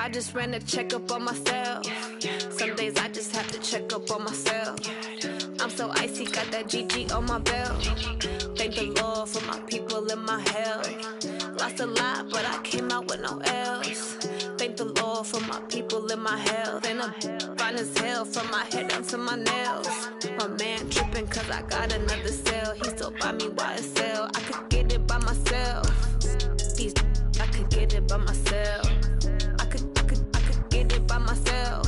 I just ran a checkup on myself. Some days I just have to check up on myself. I'm so icy, got that GG on my belt. Thank the Lord for my people in my health. Lost a lot, but I came out with no L's. Thank the Lord for my people in my health. And I'm fine as hell from my head down to my nails. My man tripping cause I got another cell. He still buy me YSL. I could get it by myself. These I could get it by myself. I could get it by myself.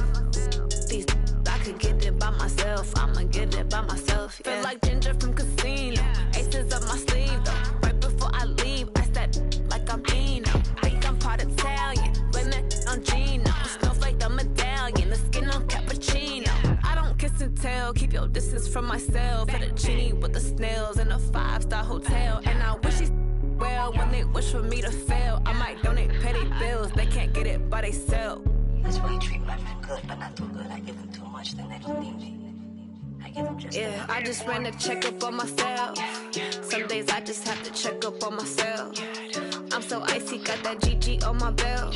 These I could get it by myself. I'ma get it by myself. Yeah. Feel like Ginger from Casino. Aces up my sleeve though. Right before I leave, I start like I'm Dino. Think I'm part Italian, blame that on Gino. Snowflake the medallion, the skin on cappuccino. I don't kiss and tell, keep your distance from myself. Fettuccine with the snails in a 5-star hotel. And I wish he's well when they wish for me to fail. I might donate petty bills, they can't get it by themselves. That's why you treat my friend good, but not too good. I give them too much, then they don't need me. I give them just yeah, I just ran a checkup on myself. Some days I just have to check up on myself. I'm so icy, got that GG on my belt.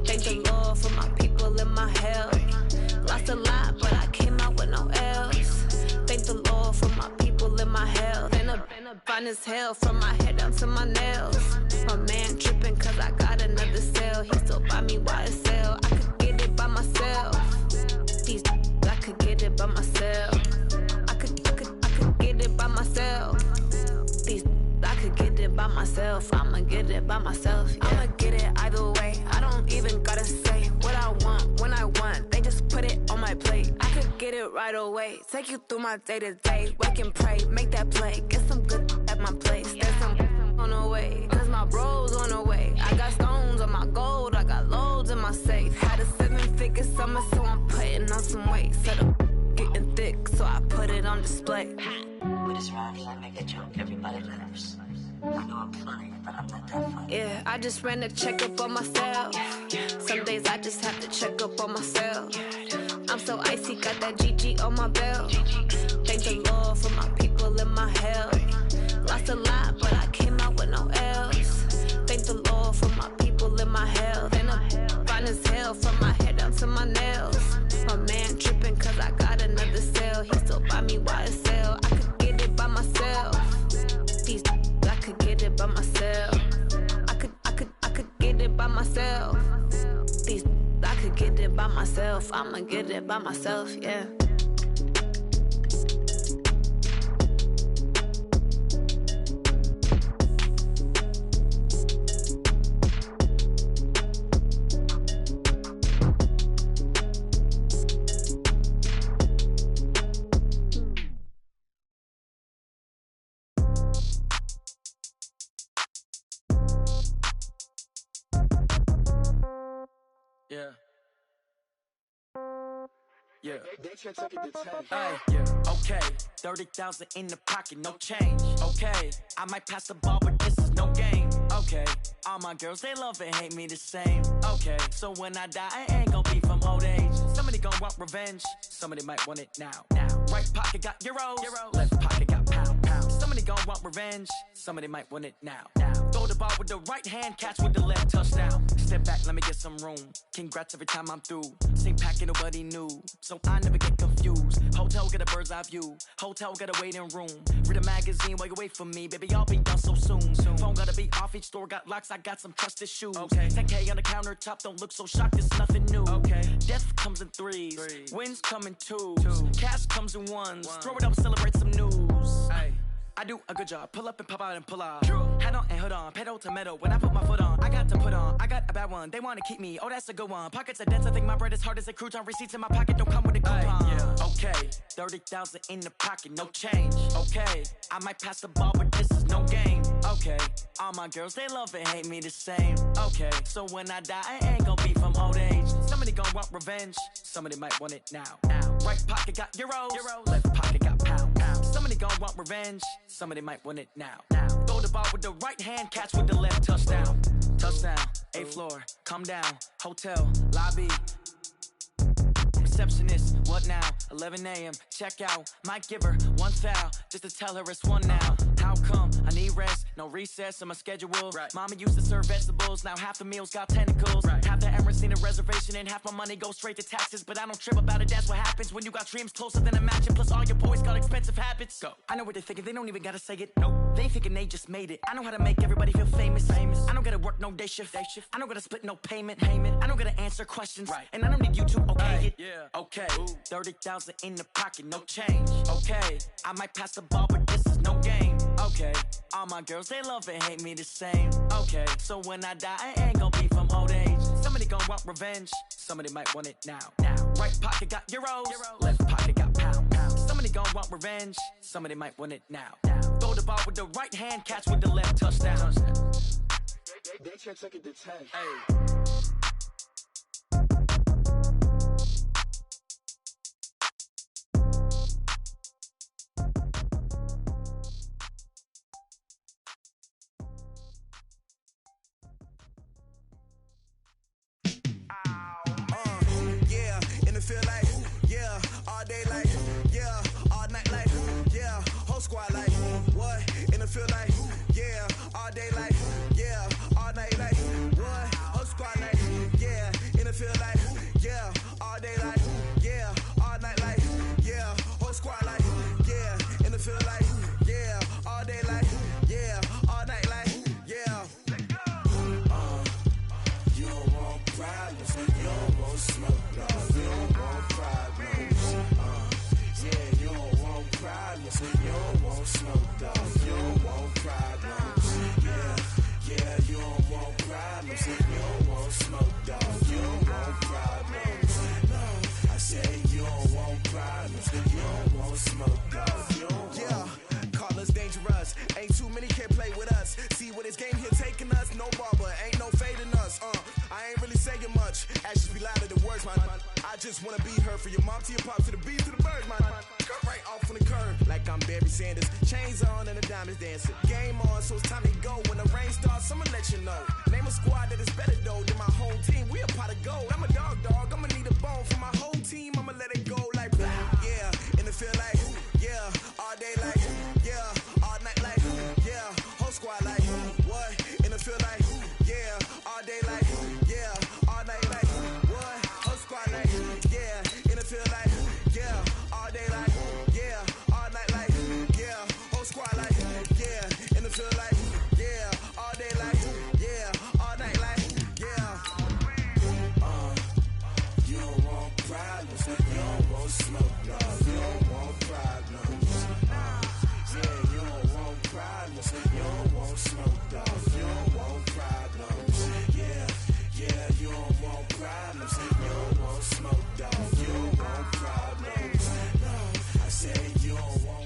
Thank the Lord for my people in my health. Lost a lot, but I came out with no L's. Thank the Lord for my people in my health. And I'm fine as hell from my head down to my nails. My man tripping cause I got another cell. He still buy me YSL. I could get it by myself. These I could get it by myself. I could get it by myself. These I could get it by myself. I'ma get it by myself. Yeah. I'ma get it either way. I don't even gotta say what I want when I want. They just put it on my plate. I could get it right away. Take you through my day to day. Wake and pray, make that play. Get some good at my place. There's some on the way, cause my bro's on the way. I got stones on my gold. I got loads in my safe. Had a 7-figure summer, so I'm putting on some weight. Set up getting thick, so I put it on display. With this round, I make a joke, everybody laughs. I know I'm funny, but I'm not that funny. Yeah, I just ran a checkup on myself. Some days I just have to check up on myself. I'm so icy, got that GG on my belt. Thank the Lord for my people in my health. Lost a lot, but I came out with no L's. Thank the Lord for my people in my health. And I'm fine as hell from my head down to my nails. My man tripping cause I got another cell. He still buy me YSL. I could get it by myself. These I could get it by myself. I could get it by myself. These I could get it by myself. I'ma get it by myself, yeah. Yeah. Yeah. Hey, yeah. Okay. 30,000 in the pocket, no change. Okay. I might pass the ball, but this is no game. Okay. All my girls, they love and hate me the same. Okay. So when I die, I ain't gon' be from old age. Somebody gon' want revenge. Somebody might want it now. Right pocket got euros. Left pocket got pounds. Somebody gon' want revenge. Somebody might want it now. Throw the ball with the right hand, catch with the left, touchdown. Step back, let me get some room. Congrats every time I'm through. Same packet, nobody knew, so I never get confused. Hotel get a bird's eye view. Hotel got a waiting room. Read a magazine while you wait for me, baby. I'll be done so soon. Phone gotta be off. Each store got locks. I got some trusted shoes. Okay. 10K on the countertop. Don't look so shocked. It's nothing new. Okay. Death comes in threes. Wins come in twos. Cash comes in ones. Throw it up, celebrate some news. Ay. I do a good job. Pull up and pop out and pull out. Head on and hood on. Pedal to metal. When I put my foot on, I got to put on. I got a bad one. They want to keep me. Oh, that's a good one. Pockets are dense. I think my bread is hard as a crouton. Receipts in my pocket don't come with a coupon. Yeah. Okay. 30,000 in the pocket. No change. Okay. I might pass the ball, but this is no game. Okay. All my girls, they love and hate me the same. Okay. So when I die, I ain't gon' be from old age. Somebody gon' want revenge. Somebody might want it now. Right pocket got euros. Left pocket got pounds. Somebody gon' want revenge. Somebody might want it now. Throw the ball with the right hand, catch with the left, touchdown. Touchdown, 8th floor, come down, hotel, lobby. Receptionist, what now? 11 a.m., check out. Might give her one foul, just to tell her it's one now. How come? I need rest, no recess in my schedule. Mama used to serve vegetables, now half the meals got tentacles. Half the Emirates need a reservation and half my money goes straight to taxes. But I don't trip about it, that's what happens when you got dreams closer than a mansion. Plus all your boys got expensive habits. Go. I know what they're thinking, they don't even gotta say it. Nope. They thinking they just made it. I know how to make everybody feel famous. I don't gotta work no day shift. I don't gotta split no payment. I don't gotta answer questions. And I don't need you to okay it. Okay. 30,000 in the pocket, no change. Okay. I might pass the ball, but this is no game. Okay. All my girls, they love and hate me the same. Okay. So when I die, I ain't gonna be from old age. Somebody gon' want revenge. Somebody might want it now. Right pocket got euros. Left pocket got pounds. Somebody gon' want revenge. Somebody might want it now. Throw the ball with the right hand, catch with the left, touchdown. They took it to 10. Hey. Feel like, yeah, all day like, yeah, all night like, yeah, whole squad like, what, in the field like, yeah, all day like, yeah, all night like, what, whole squad like, yeah, in the field like, yeah, all day like, yeah, all night like, yeah, whole squad like, yeah, in the field like, yeah, all day like, yeah, all night like, yeah. You don't want problems, you don't want smoke, dog. You don't want problems, yeah, you don't want problems, you don't want smoke, dog. You don't want problems, yeah, you don't want problems, you don't want smoke, dog. You don't want problems, no, I say you don't want problems, you don't want smoke, dog. You don't want. Call us dangerous, ain't too many can play with us. See what this game here taking us, no barber, ain't no fading us, I ain't really saying much, actions be louder than words, man. I just wanna be heard from your mom to your pop to the beat to the birds, man. Cut right off on the curb, like I'm Barry Sanders. Chains on and the diamonds dancing. Game on, so it's time to go. When the rain starts, I'ma let you know. Name a squad that is better though than my home team. We a pot of gold. I'm a dog, I'ma need a bone for my whole team. I'ma let it go like, yeah, in the feel like, yeah, all day like, yeah, all night like, yeah, whole squad like, what, in the feel like, yeah, all day like, yeah, all night like, what, whole squad like, yeah, in the feel like, yeah, all day like, yeah, all night like, yeah, whole squad like, yeah, in the feel like, yeah, all day like, yeah, all night like, yeah. You don't want problems, you don't want smoke, no, you don't want problems, yeah, you don't want problems, you don't want smoke, dog. You don't want problems, yeah, you don't want problems, you don't want smoke, dog. You don't want problems, no, I say you don't want.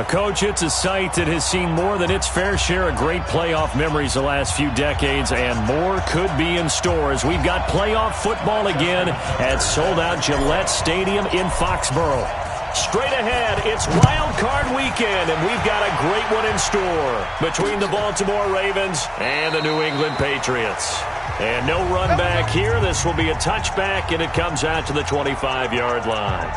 Coach, it's a site that has seen more than its fair share of great playoff memories the last few decades, and more could be in store as we've got playoff football again at sold-out Gillette Stadium in Foxborough. Straight ahead, it's Wild Card Weekend, and we've got a great one in store between the Baltimore Ravens and the New England Patriots. And no run back here. This will be a touchback, and it comes out to the 25-yard line.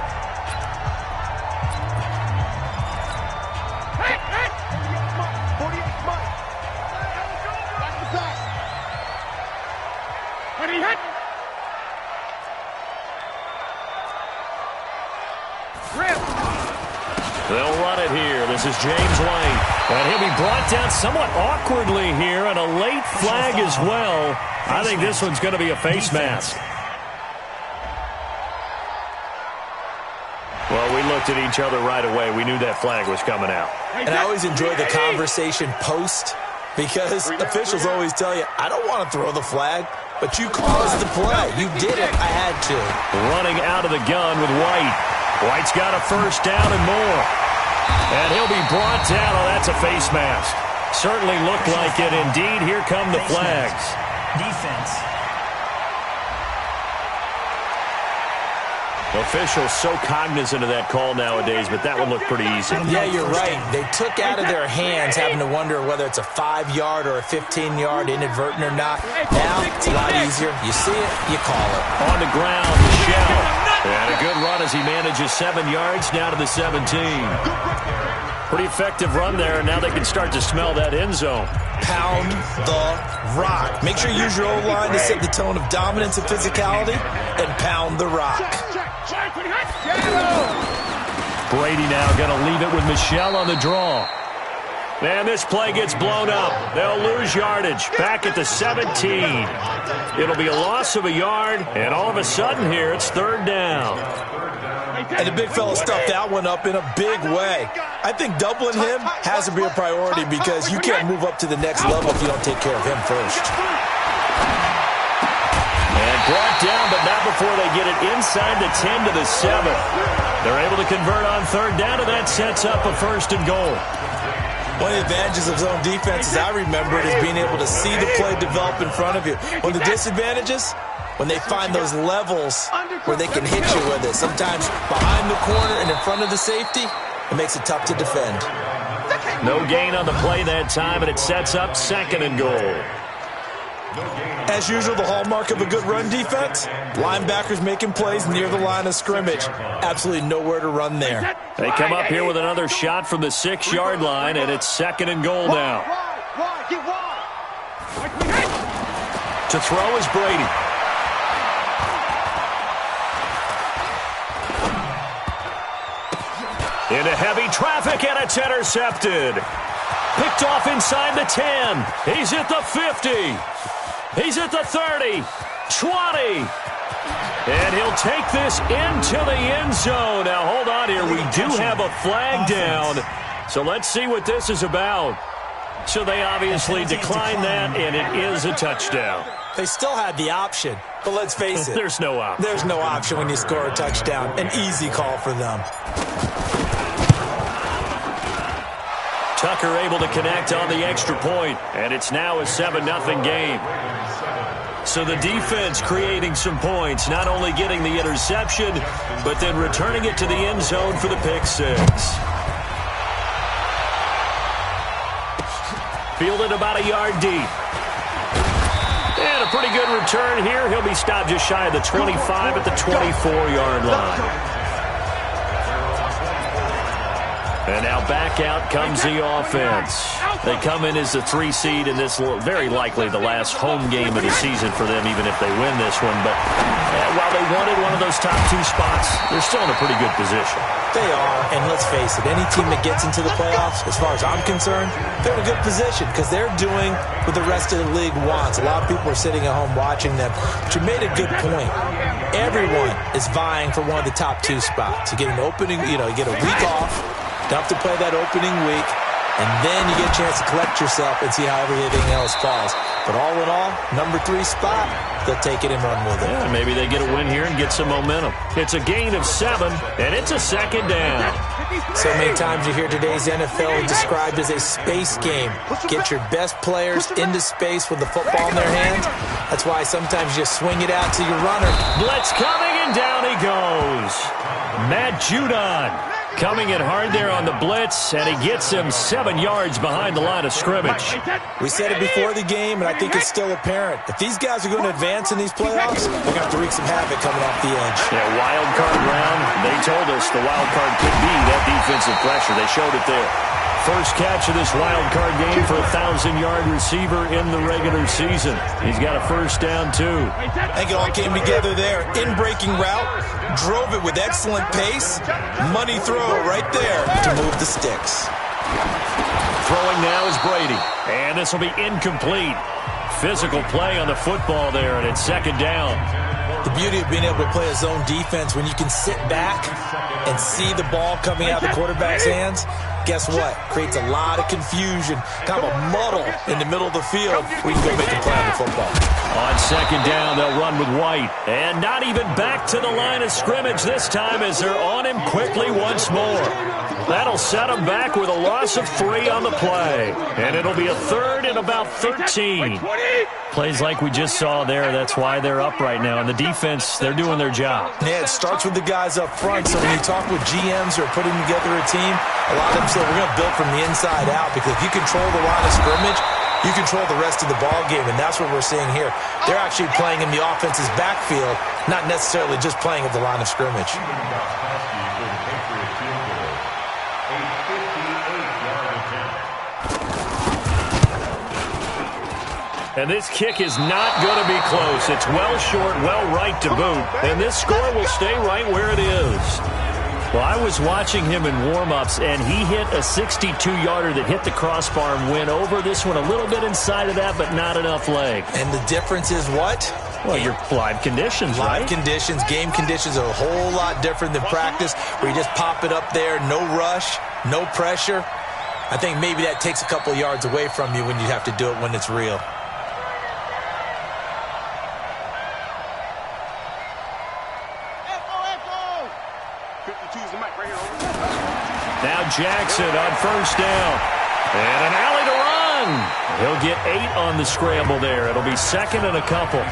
They'll run it here. This is James White. And he'll be brought down somewhat awkwardly here, and a late flag as well. I think this one's going to be a face mask. Well, we looked at each other right away. We knew that flag was coming out. And I always enjoy the conversation post, because officials always tell you, I don't want to throw the flag, but you caused the play. You did it. I had to. Running out of the gun with White. White's got a first down and more. And he'll be brought down. Oh, that's a face mask. Certainly looked like it. Indeed, here come the flags. Defense. Officials so cognizant of that call nowadays, but that one looked pretty easy. Yeah, you're right. They took out of their hands having to wonder whether it's a 5-yard or a 15-yard, inadvertent or not. Now, it's a lot easier. You see it, you call it. On the ground, Michelle. And a good run as he manages 7 yards down to the 17. Pretty effective run there, and now they can start to smell that end zone. Pound the rock. Make sure you use your O-line to set the tone of dominance and physicality, and pound the rock. Brady now going to leave it with Michel on the draw. And this play gets blown up. They'll lose yardage. Back at the 17. It'll be a loss of a yard, and all of a sudden here, it's third down. And the big fella stuffed that one up in a big way. I think doubling him has to be a priority because you can't move up to the next level if you don't take care of him first. And brought down, but not before they get it inside the 10 to the 7. They're able to convert on third down, and that sets up a first and goal. One of the advantages of zone defense, as I remember it, is being able to see the play develop in front of you. One of the disadvantages, when they find those levels where they can hit you with it. Sometimes behind the corner and in front of the safety, it makes it tough to defend. No gain on the play that time, and it sets up second and goal. As usual, the hallmark of a good run defense, linebackers making plays near the line of scrimmage. Absolutely nowhere to run there. They come up here with another shot from the 6-yard line, and it's second and goal now. To throw is Brady. Into heavy traffic, and it's intercepted. Picked off inside the 10. He's at the 50. He's at the 30, 20, and he'll take this into the end zone. Now, hold on here. We do have a flag down, so let's see what this is about. So they obviously declined that, and it is a touchdown. They still had the option, but let's face it. There's no option. There's no option when you score a touchdown. An easy call for them. Tucker able to connect on the extra point, and it's now a 7-0 game. So the defense creating some points, not only getting the interception, but then returning it to the end zone for the pick six. Fielded about a yard deep. And a pretty good return here. He'll be stopped just shy of the 25 at the 24-yard line. And now back out comes the offense. They come in as the 3 seed in this, very likely the last home game of the season for them, even if they win this one. But while they wanted one of those top 2 spots, they're still in a pretty good position. They are, and let's face it, any team that gets into the playoffs, as far as I'm concerned, they're in a good position because they're doing what the rest of the league wants. A lot of people are sitting at home watching them. But you made a good point. Everyone is vying for one of the top 2 spots. You get an opening, you get a week off. Don't have to play that opening week, and then you get a chance to collect yourself and see how everything else falls. But all in all, number 3 spot, they'll take it and run with it. Yeah, maybe they get a win here and get some momentum. It's a gain of 7, and it's a second down. So many times you hear today's NFL described as a space game. Get your best players into space with the football in their hands. That's why sometimes you swing it out to your runner. Blitz coming, and down he goes. Matt Judon coming in hard there on the blitz, and he gets him 7 yards behind the line of scrimmage. We said it before the game, and I think it's still apparent. If these guys are going to advance in these playoffs, they're going to have to wreak some havoc coming off the edge. Yeah, wild card round. They told us the wild card could be that defensive pressure. They showed it there. First catch of this wild card game for a 1,000-yard receiver in the regular season. He's got a first down, too. I think it all came together there. In-breaking route, drove it with excellent pace. Money throw right there to move the sticks. Throwing now is Brady. And this will be incomplete. Physical play on the football there, and it's second down. The beauty of being able to play a zone defense when you can sit back and see the ball coming out of the quarterback's hands, guess what? Creates a lot of confusion, kind of a muddle in the middle of the field where you can go make a play on the football. On second down, they'll run with White. And not even back to the line of scrimmage this time as they're on him quickly once more. That'll set him back with a loss of 3 on the play. And it'll be a third and about 13. Plays like we just saw there, that's why they're up right now. And the defense, they're doing their job. Yeah, it starts with the guys up front. So when you talk with GMs who are putting together a team, a lot of them say we're going to build from the inside out because if you control the line of scrimmage, you control the rest of the ball game, and that's what we're seeing here. They're actually playing in the offense's backfield, not necessarily just playing at the line of scrimmage. And this kick is not going to be close. It's well short, well right to boot. And this score will stay right where it is. Well, I was watching him in warm-ups, and he hit a 62-yarder that hit the crossbar and went over. This one a little bit inside of that, but not enough leg. And the difference is what? Well, your live conditions, right? Live conditions, game conditions are a whole lot different than practice, where you just pop it up there, no rush, no pressure. I think maybe that takes a couple yards away from you when you have to do it when it's real. Now Jackson on first down. And an alley to run. He'll get 8 on the scramble there. It'll be second and a couple.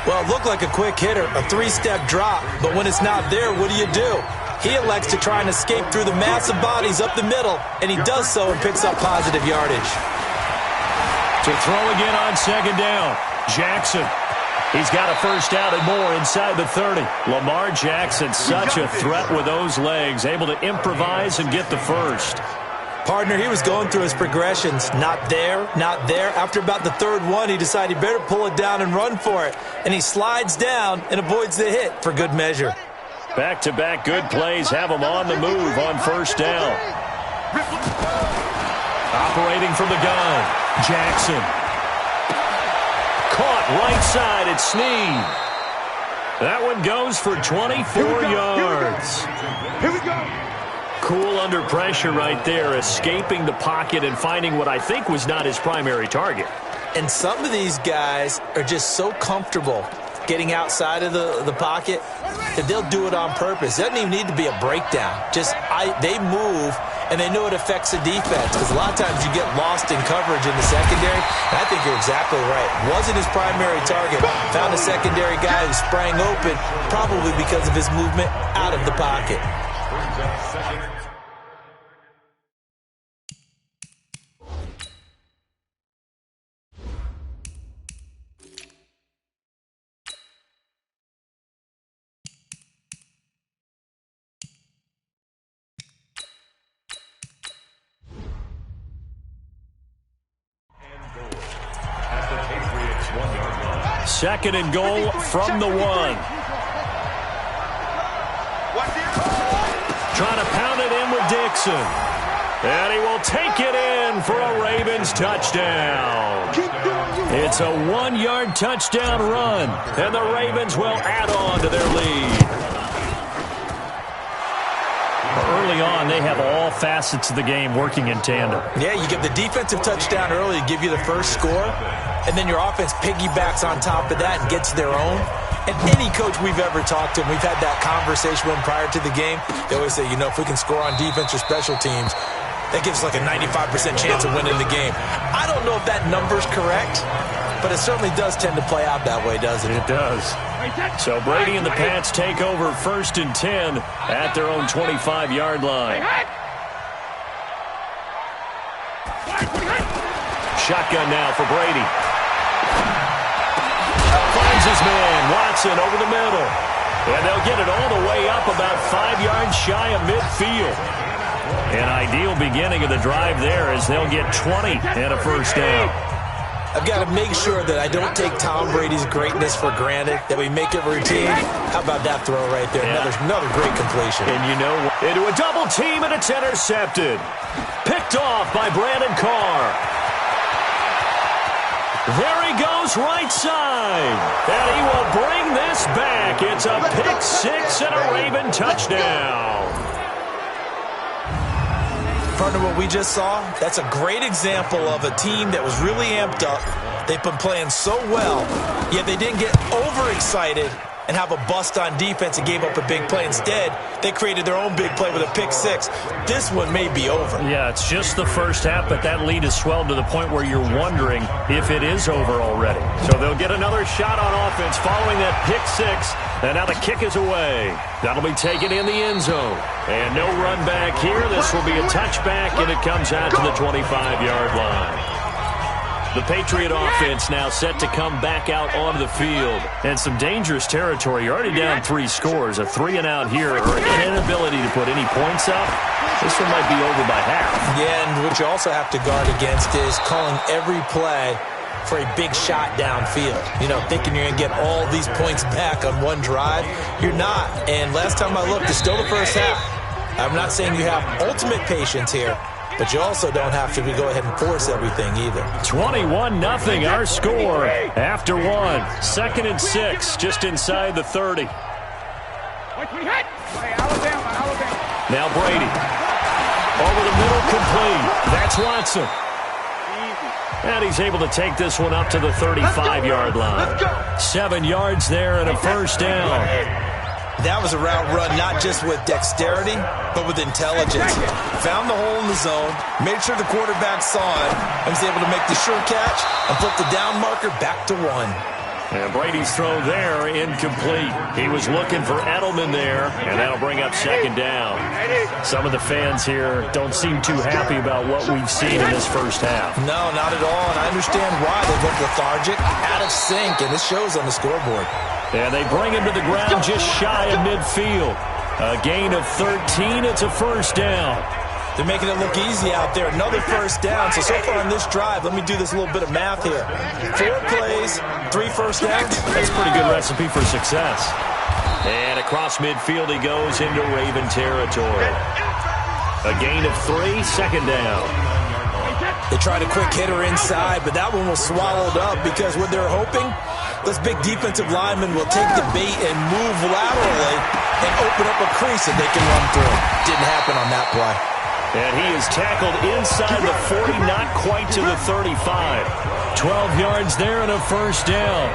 Well, it looked like a quick hitter, a 3-step drop. But when it's not there, what do? He elects to try and escape through the massive bodies up the middle. And he does so and picks up positive yardage. To throw again on second down. Jackson. He's got a first down and more inside the 30. Lamar Jackson, such a threat with those legs, able to improvise and get the first. Partner, he was going through his progressions. Not there, not there. After about the third one, he decided he better pull it down and run for it. And he slides down and avoids the hit for good measure. Back-to-back good plays have him on the move on first down. Operating from the gun, Jackson. Caught right side at Snead. That one goes for 24 yards. Here we go. Cool under pressure right there, escaping the pocket and finding what I think was not his primary target. And some of these guys are just so comfortable getting outside of the pocket that they'll do it on purpose. It doesn't even need to be a breakdown. They move, and they know it affects the defense, because a lot of times you get lost in coverage in the secondary. And I think you're exactly right. Wasn't his primary target. Found a secondary guy who sprang open, probably because of his movement out of the pocket. Second and goal from the 1. Trying to pound it in with Dixon. And he will take it in for a Ravens touchdown. It's a 1-yard touchdown run, and the Ravens will add on to their lead. Early on, they have all facets of the game working in tandem. Yeah, you get the defensive touchdown early to give you the first score, and then your offense piggybacks on top of that and gets their own. And any coach we've ever talked to, and we've had that conversation with them prior to the game, they always say, if we can score on defense or special teams, that gives us like a 95% chance of winning the game. I don't know if that number's correct, but it certainly does tend to play out that way, doesn't it? It does. So Brady and the Pats take over first and 10 at their own 25-yard line. Shotgun now for Brady. Finds his man, Watson, over the middle. And they'll get it all the way up about 5 yards shy of midfield. An ideal beginning of the drive there as they'll get 20 and a first down. I've got to make sure that I don't take Tom Brady's greatness for granted, that we make it routine. How about that throw right there? Yeah. Another great completion. And you know what? Into a double team, and it's intercepted. Picked off by Brandon Carr. There he goes right side. And he will bring this back. It's a pick six and a Raven touchdown. Partner, what we just saw, that's a great example of a team that was really amped up. They've been playing so well, yet they didn't get overexcited and have a bust on defense and gave up a big play. Instead, they created their own big play with a pick six. This one may be over. Yeah, it's just the first half, but that lead has swelled to the point where you're wondering if it is over already. So they'll get another shot on offense following that pick six, and now the kick is away. That'll be taken in the end zone. And no run back here. This will be a touchback, and it comes out to the 25-yard line. The Patriot offense now set to come back out onto the field. And some dangerous territory. You're already down 3 scores. A 3-and-out here or an inability to put any points up. This one might be over by half. Yeah, and what you also have to guard against is calling every play for a big shot downfield. You know, thinking you're going to get all these points back on one drive. You're not. And last time I looked, it's still the first half. I'm not saying you have ultimate patience here, but you also don't have to go ahead and force everything either. 21-0 our score after 1. 2nd and 6, just inside the 30. Now Brady. Over the middle, complete. That's Watson. And he's able to take this one up to the 35-yard line. 7 yards there and a first down. That was a route run not just with dexterity, but with intelligence. Found the hole in the zone, made sure the quarterback saw it, and was able to make the sure catch and put the down marker back to 1. And Brady's throw there, incomplete. He was looking for Edelman there, and that'll bring up 2nd down. Some of the fans here don't seem too happy about what we've seen in this first half. No, not at all, and I understand why. They look lethargic, out of sync, and this shows on the scoreboard. And they bring him to the ground just shy of midfield. A gain of 13, it's a first down. They're making it look easy out there. Another first down. So far on this drive, let me do this little bit of math here. 4 plays, 3 first downs. That's a pretty good recipe for success. And across midfield he goes into Raven territory. A gain of 3, 2nd down. They tried a quick hitter inside, but that one was swallowed up because what they're hoping, this big defensive lineman will take the bait and move laterally and open up a crease that they can run through. Didn't happen on that play. And he is tackled inside the 40, not quite to the 35. 12 yards there and a first down.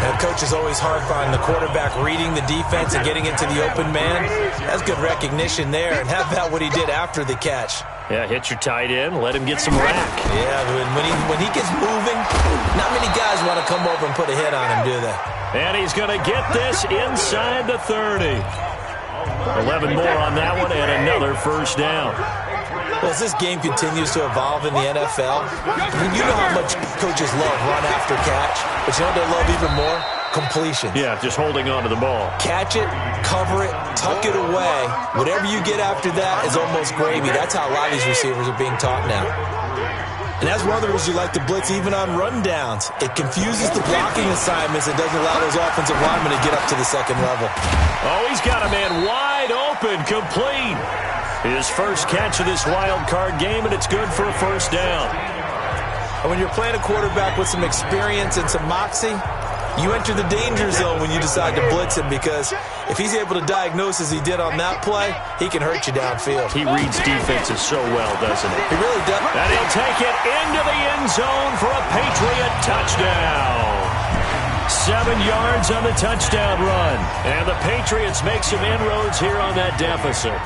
And coach is always hard finding the quarterback reading the defense and getting into the open man. That's good recognition there. And how about what he did after the catch? Yeah, hit your tight end, let him get some rack. Yeah, when he gets moving, not many guys want to come over and put a hit on him, do they? And he's going to get this inside the 30. 11 more on that one and another first down. Well, as this game continues to evolve in the NFL, you know how much coaches love run after catch, but you know what they love even more? Completion. Yeah, just holding on to the ball. Catch it, cover it, tuck it away. Whatever you get after that is almost gravy. That's how a lot of these receivers are being taught now. And that's one of the reasons you like to blitz even on rundowns. It confuses the blocking assignments and doesn't allow those offensive linemen to get up to the 2nd level. Oh, he's got a man wide open, complete. His first catch of this wild card game, and it's good for a first down. And when you're playing a quarterback with some experience and some moxie, you enter the danger zone when you decide to blitz him, because if he's able to diagnose as he did on that play, he can hurt you downfield. He reads defenses so well, doesn't he? He really does. And he'll take it into the end zone for a Patriot touchdown. 7 yards on the touchdown run. And the Patriots make some inroads here on that deficit.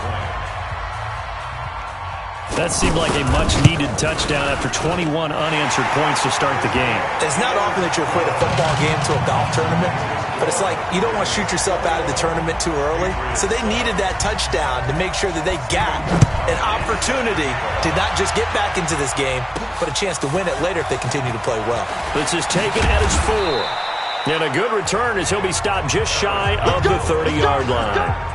That seemed like a much-needed touchdown after 21 unanswered points to start the game. It's not often that you equate a football game to a golf tournament, but it's like you don't want to shoot yourself out of the tournament too early. So they needed that touchdown to make sure that they got an opportunity to not just get back into this game, but a chance to win it later if they continue to play well. This is taken at his 4. And a good return as he'll be stopped just shy of the 30-yard line.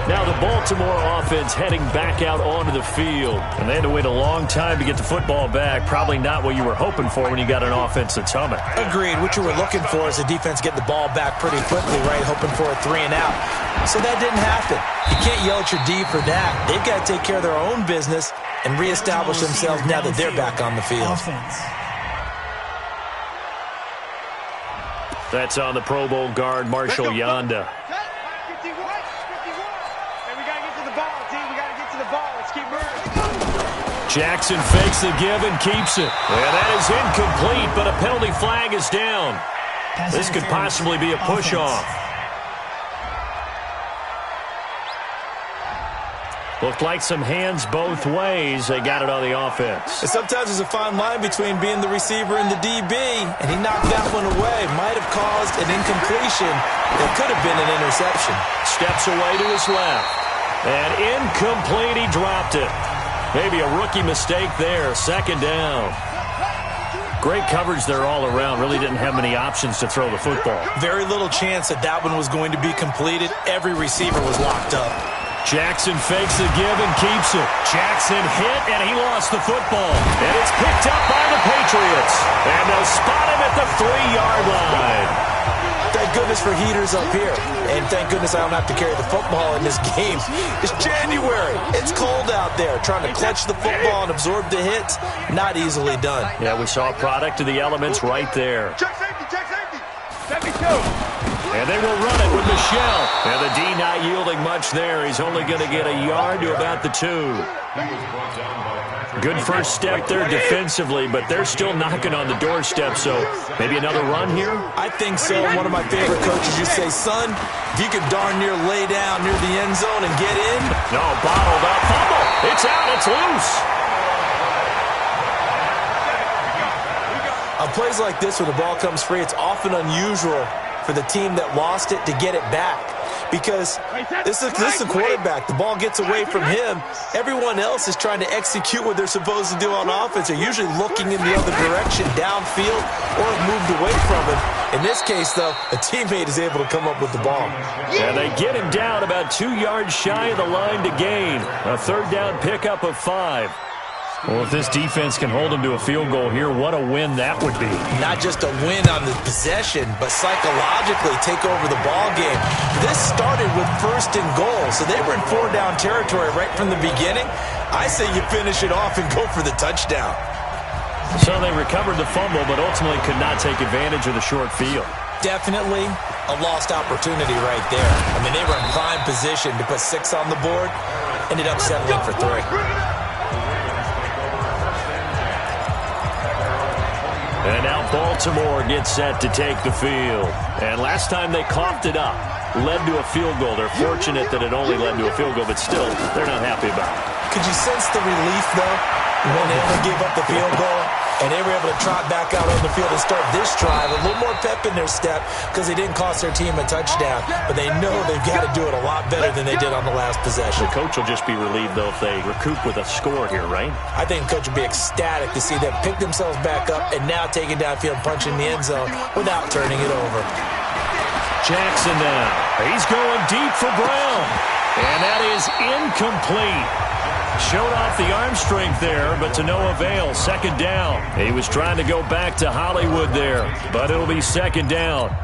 Now the Baltimore offense heading back out onto the field. And they had to wait a long time to get the football back. Probably not what you were hoping for when you got an offense that's humming. Agreed. What you were looking for is the defense get the ball back pretty quickly, right? Hoping for a 3-and-out. So that didn't happen. You can't yell at your D for that. They've got to take care of their own business and reestablish themselves now that they're back on the field. That's on the Pro Bowl guard, Marshall Yanda. Jackson fakes the give and keeps it. And that is incomplete, but a penalty flag is down. This could possibly be a push-off. Looked like some hands both ways. They got it on the offense. And sometimes there's a fine line between being the receiver and the DB, and he knocked that one away. Might have caused an incompletion. It could have been an interception. Steps away to his left. And incomplete, he dropped it. Maybe a rookie mistake there. Second down. Great coverage there all around. Really didn't have many options to throw the football. Very little chance that that one was going to be completed. Every receiver was locked up. Jackson fakes the give and keeps it. Jackson hit, and he lost the football. And it's picked up by the Patriots. And they'll spot him at the 3-yard line. Thank goodness for heaters up here. And thank goodness I don't have to carry the football in this game. It's January. It's cold out there. Trying to clutch the football and absorb the hits, not easily done. Yeah, we saw a product of the elements right there. Check safety, check safety. Safety two. And they will run it with Michelle. And the D not yielding much there. He's only going to get a yard to about the 2. Good first step there defensively, but they're still knocking on the doorstep, so maybe another run here? I think so. One of my favorite coaches used to say, son, if you could darn near lay down near the end zone and get in. No, bottled up. Fumble. It's out. It's loose. On plays like this where the ball comes free, it's often unusual for the team that lost it to get it back. Because this is a quarterback. The ball gets away from him. Everyone else is trying to execute what they're supposed to do on offense. They're usually looking in the other direction, downfield, or have moved away from him. In this case, though, a teammate is able to come up with the ball. And they get him down about 2 yards shy of the line to gain. A third down pickup of 5. Well, if this defense can hold them to a field goal here, what a win that would be. Not just a win on the possession, but psychologically take over the ball game. This started with 1st and goal, so they were in 4-down territory right from the beginning. I say you finish it off and go for the touchdown. So they recovered the fumble, but ultimately could not take advantage of the short field. Definitely a lost opportunity right there. I mean, they were in prime position to put 6 on the board, ended up settling for 3. And now Baltimore gets set to take the field. And last time they coughed it up, led to a field goal. They're fortunate that it only led to a field goal, but still, they're not happy about it. Could you sense the relief, though, when they only gave up the field goal? And they were able to trot back out on the field and start this drive. A little more pep in their step because they didn't cost their team a touchdown. But they know they've got to do it a lot better than they did on the last possession. The coach will just be relieved, though, if they recoup with a score here, right? I think the coach will be ecstatic to see them pick themselves back up and now take it downfield and punch in the end zone without turning it over. Jackson now. He's going deep for Brown. And that is incomplete. Showed off the arm strength there, but to no avail. Second down. He was trying to go back to Hollywood there, but it'll be second down.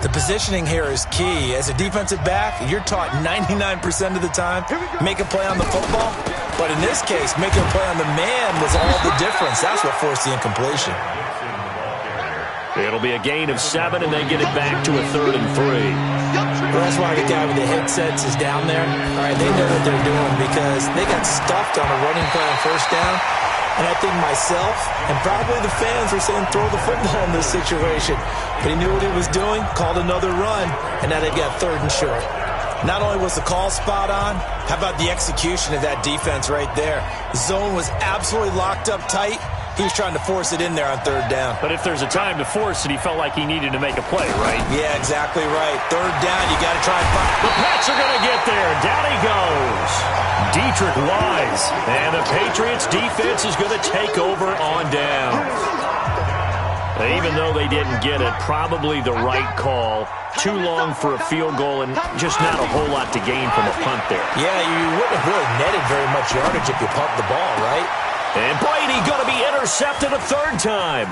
The positioning here is key. As a defensive back, you're taught 99% of the time, make a play on the football. But in this case, making a play on the man was all the difference. That's what forced the incompletion. It'll be a gain of 7, and they get it back to a 3rd and 3. Well, that's why the guy with the headsets is down there. All right, they know what they're doing because they got stuffed on a running play on 1st down. And I think myself and probably the fans were saying throw the football in this situation. But he knew what he was doing, called another run, and now they've got 3rd and short. Not only was the call spot on, how about the execution of that defense right there? The zone was absolutely locked up tight. He was trying to force it in there on 3rd down. But if there's a time to force it, he felt like he needed to make a play, right? Yeah, exactly right. 3rd down, you got to try and find. The Pats are going to get there. Down he goes. Dietrich Wise. And the Patriots defense is going to take over on down. Even though they didn't get it, probably the right call. Too long for a field goal and just not a whole lot to gain from a punt there. Yeah, you wouldn't have really netted very much yardage if you pumped the ball, right? And Brady going to be intercepted a 3rd time.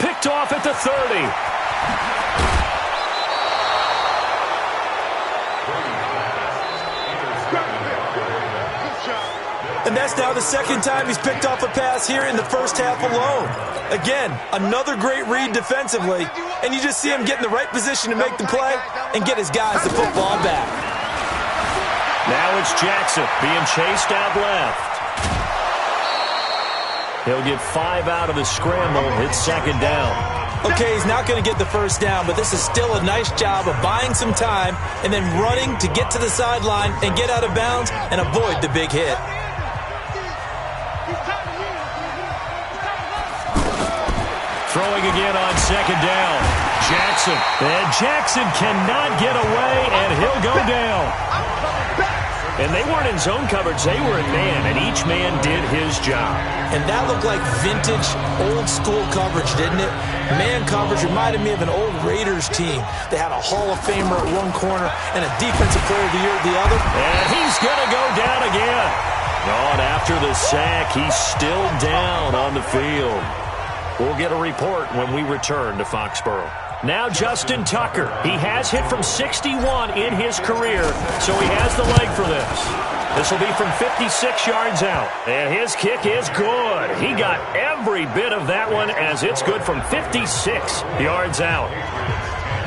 Picked off at the 30. And that's now the 2nd time he's picked off a pass here in the 1st half alone. Again, another great read defensively, and you just see him get in the right position to make the play and get his guys the football back. Now it's Jackson being chased out left. He'll get 5 out of the scramble. It's 2nd down. Okay, he's not going to get the 1st down, but this is still a nice job of buying some time and then running to get to the sideline and get out of bounds and avoid the big hit. Throwing again on 2nd down. Jackson. And Jackson cannot get away, and he'll go down. And they weren't in zone coverage. They were in man, and each man did his job. And that looked like vintage, old-school coverage, didn't it? Man coverage reminded me of an old Raiders team. They had a Hall of Famer at one corner and a Defensive Player of the Year at the other. And he's going to go down again. And after the sack, he's still down on the field. We'll get a report when we return to Foxborough. Now Justin Tucker. He has hit from 61 in his career, so he has the leg for this. This will be from 56 yards out. And his kick is good. He got every bit of that one as it's good from 56 yards out.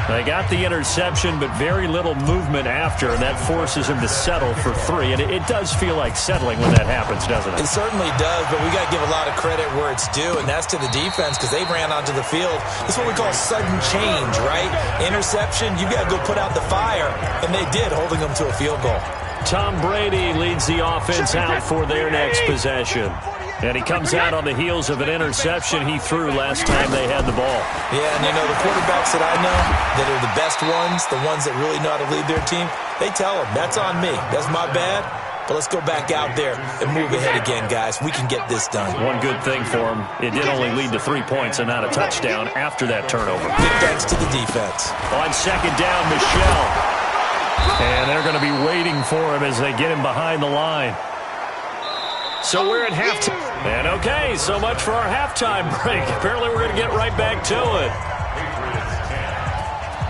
They got the interception, but very little movement after, and that forces him to settle for 3. And it does feel like settling when that happens, doesn't it? It certainly does, but we got to give a lot of credit where it's due, and that's to the defense because they ran onto the field. It's what we call sudden change, right? Interception, you got to go put out the fire, and they did, holding them to a field goal. Tom Brady leads the offense out for their next possession. And he comes out on the heels of an interception he threw last time they had the ball. Yeah, and you know, the quarterbacks that I know that are the best ones, the ones that really know how to lead their team, they tell them, that's on me. That's my bad. But let's go back out there and move ahead again, guys. We can get this done. One good thing for him, it did only lead to 3 points and not a touchdown after that turnover. Big thanks to the defense. On second down, Michel. And they're going to be waiting for him as they get him behind the line. So we're at halftime. And okay, so much for our halftime break. Apparently we're going to get right back to it.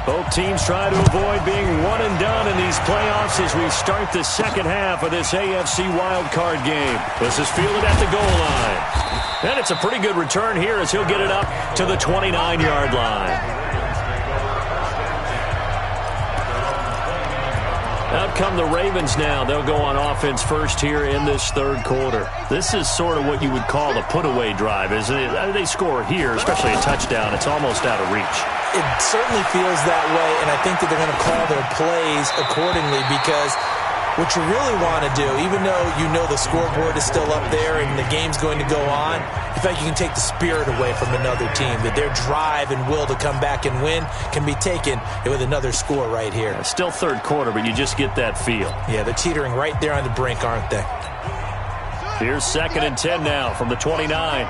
Both teams try to avoid being one and done in these playoffs as we start the second half of this AFC wildcard game. This is fielded at the goal line. And it's a pretty good return here as he'll get it up to the 29-yard line. Out come the Ravens now. They'll go on offense first here in this third quarter. This is sort of what you would call a put-away drive, isn't it? They score here, especially a touchdown. It's almost out of reach. It certainly feels that way, and I think that they're going to call their plays accordingly because what you really want to do, even though you know the scoreboard is still up there and the game's going to go on, in fact, you can take the spirit away from another team, that their drive and will to come back and win can be taken with another score right here. Still third quarter, but you just get that feel. Yeah, they're teetering right there on the brink, aren't they? Here's 2nd and 10 now from the 29.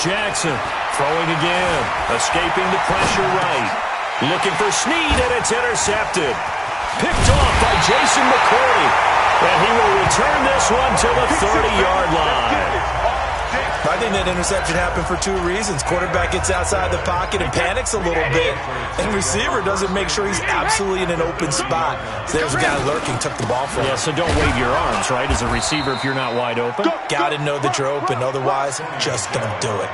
Jackson throwing again, escaping the pressure right. Looking for Snead, and it's intercepted. Picked off by Jason McCourty. And he will return this one to the 30-yard line. I think that interception happened for 2 reasons. Quarterback gets outside the pocket and panics a little bit. And receiver doesn't make sure he's absolutely in an open spot. So there's a guy lurking, took the ball from him. Yeah, so don't wave your arms, right, as a receiver if you're not wide open. Got to know that you're open. Otherwise, just don't do it.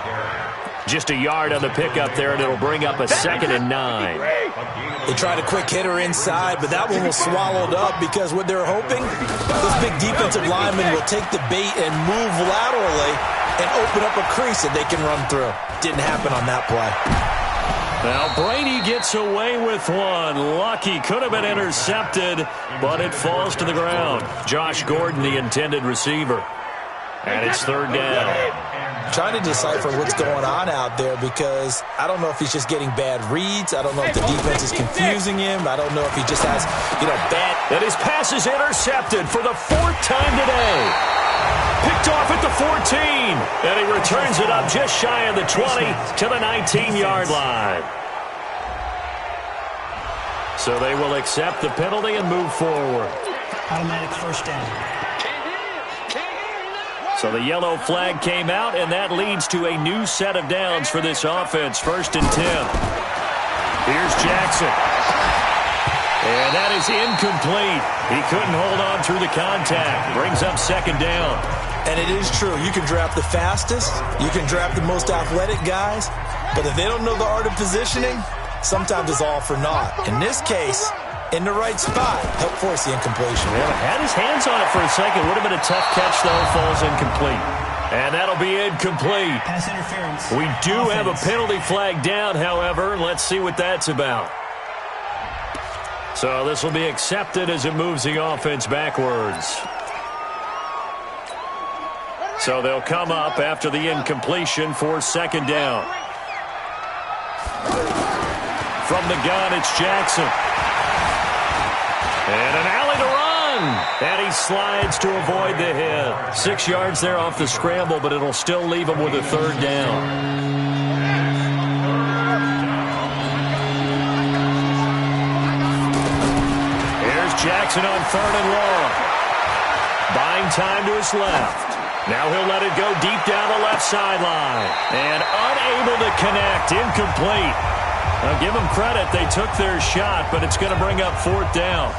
Just a yard on the pickup there, and it'll bring up a 2nd and 9. They tried a quick hitter inside, but that one was swallowed up because what they're hoping, this big defensive lineman will take the bait and move laterally and open up a crease that they can run through. Didn't happen on that play. Now Brady gets away with one. Lucky, could have been intercepted, but it falls to the ground. Josh Gordon, the intended receiver. And it's 3rd down. Trying to decipher what's going on out there because I don't know if he's just getting bad reads. I don't know if the defense is confusing him. I don't know if he just has, bad. And his pass is intercepted for the 4th time today. Picked off at the 14. And he returns it up just shy of the 20 to the 19-yard line. So they will accept the penalty and move forward. Automatic first down. So the yellow flag came out, and that leads to a new set of downs for this offense. 1st and 10. Here's Jackson. And that is incomplete. He couldn't hold on through the contact. Brings up 2nd down. And it is true. You can draft the fastest. You can draft the most athletic guys. But if they don't know the art of positioning, sometimes it's all for naught. In this case, in the right spot, help force the incompletion. Yeah, had his hands on it for a second. Would have been a tough catch, though. Falls incomplete. And that'll be incomplete. Pass interference. We do have a penalty flag down, however. Let's see what that's about. So this will be accepted as it moves the offense backwards. So they'll come up after the incompletion for 2nd down. From the gun, it's Jackson. And an alley to run. And he slides to avoid the hit. 6 yards there off the scramble, but it'll still leave him with a third down. Jackson on 3rd and long. Buying time to his left. Now he'll let it go deep down the left sideline. And unable to connect. Incomplete. Now give them credit. They took their shot, but it's going to bring up 4th down.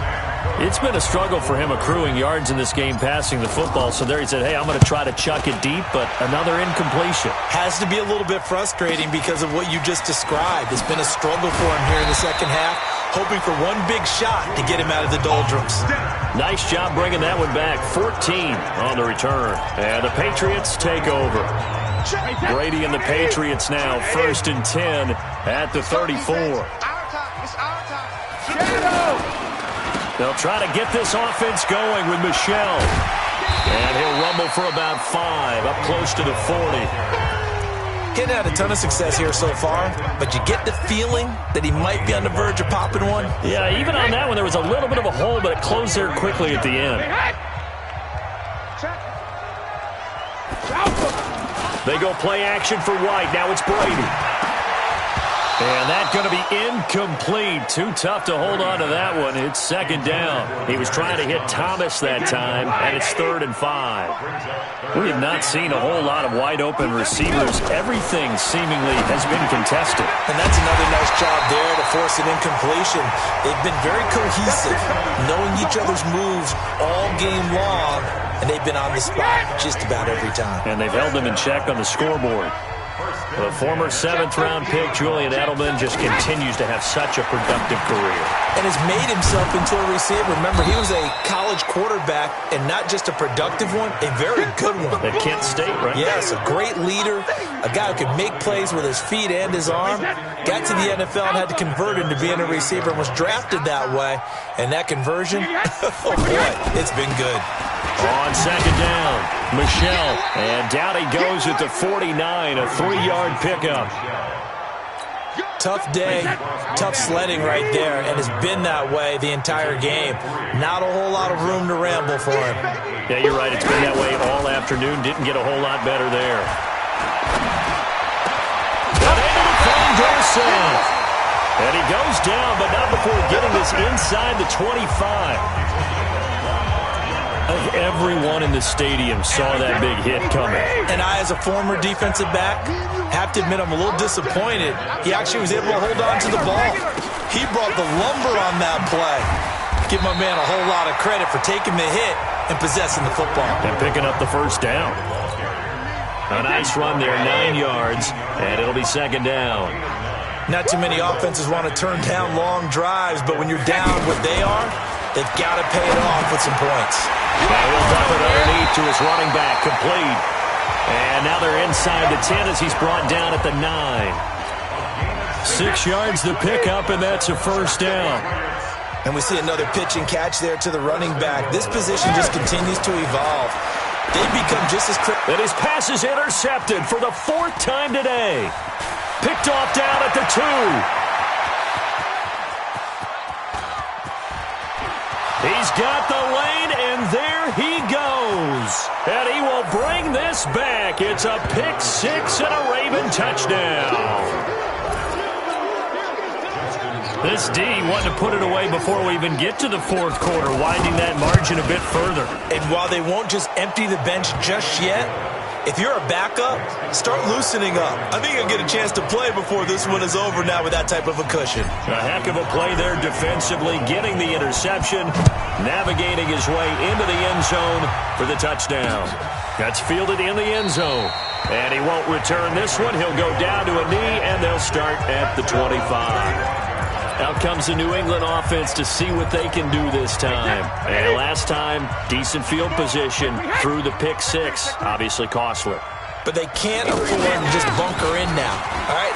It's been a struggle for him accruing yards in this game passing the football. So there he said, hey, I'm going to try to chuck it deep, but another incompletion. Has to be a little bit frustrating because of what you just described. It's been a struggle for him here in the second half, hoping for one big shot to get him out of the doldrums. Nice job bringing that one back. 14 on the return. And the Patriots take over. Brady and the Patriots now 1st and 10 at the 34. They'll try to get this offense going with Michel. And he'll rumble for about 5, up close to the 40. Getting had a ton of success here so far, but you get the feeling that he might be on the verge of popping one. Yeah, even on that one, there was a little bit of a hole, but it closed there quickly at the end. They go play action for White. Now it's Brady. And that's going to be incomplete. Too tough to hold on to that one. It's 2nd down. He was trying to hit Thomas that time, and it's 3rd and 5. We have not seen a whole lot of wide-open receivers. Everything seemingly has been contested. And that's another nice job there to force an incompletion. They've been very cohesive, knowing each other's moves all game long, and they've been on the spot just about every time. And they've held them in check on the scoreboard. The former 7th-round pick, Julian Edelman, just continues to have such a productive career. And has made himself into a receiver. Remember, he was a college quarterback, and not just a productive one, a very good one. At Kent State, right? Yes, a great leader, a guy who could make plays with his feet and his arm. Got to the NFL and had to convert into being a receiver and was drafted that way. And that conversion, oh boy, it's been good. On 2nd down, Michel, and down he goes at the 49, a 3-yard pickup. Tough day, tough sledding right there, and it's been that way the entire game. Not a whole lot of room to ramble for him. Yeah, you're right. It's been that way all afternoon. Didn't get a whole lot better there. And he goes down, but not before getting this inside the 25. Everyone in the stadium saw that big hit coming. And I, as a former defensive back, have to admit I'm a little disappointed. He actually was able to hold on to the ball. He brought the lumber on that play. Give my man a whole lot of credit for taking the hit and possessing the football. And picking up the 1st down. A nice run there, 9 yards, and it'll be 2nd down. Not too many offenses want to turn down long drives, but when you're down what they are, they've got to pay it off with some points. Now he'll dump it underneath to his running back, complete. And now they're inside the 10 as he's brought down at the 9. 6 yards to pick up, and that's a 1st down. And we see another pitch and catch there to the running back. This position just continues to evolve. They've become just as critical. And his pass is intercepted for the 4th time today. Picked off down at the 2. He's got the lane, and there he goes. And he will bring this back. It's a pick 6 and a Raven touchdown. This D wanting to put it away before we even get to the 4th quarter, winding that margin a bit further. And while they won't just empty the bench just yet, if you're a backup, start loosening up. I think you'll get a chance to play before this one is over now with that type of a cushion. A heck of a play there defensively, getting the interception, navigating his way into the end zone for the touchdown. That's fielded in the end zone. And he won't return this one. He'll go down to a knee, and they'll start at the 25. Out comes the New England offense to see what they can do this time. And last time, decent field position through the pick 6. Obviously costly. But they can't afford to just bunker in now. All right,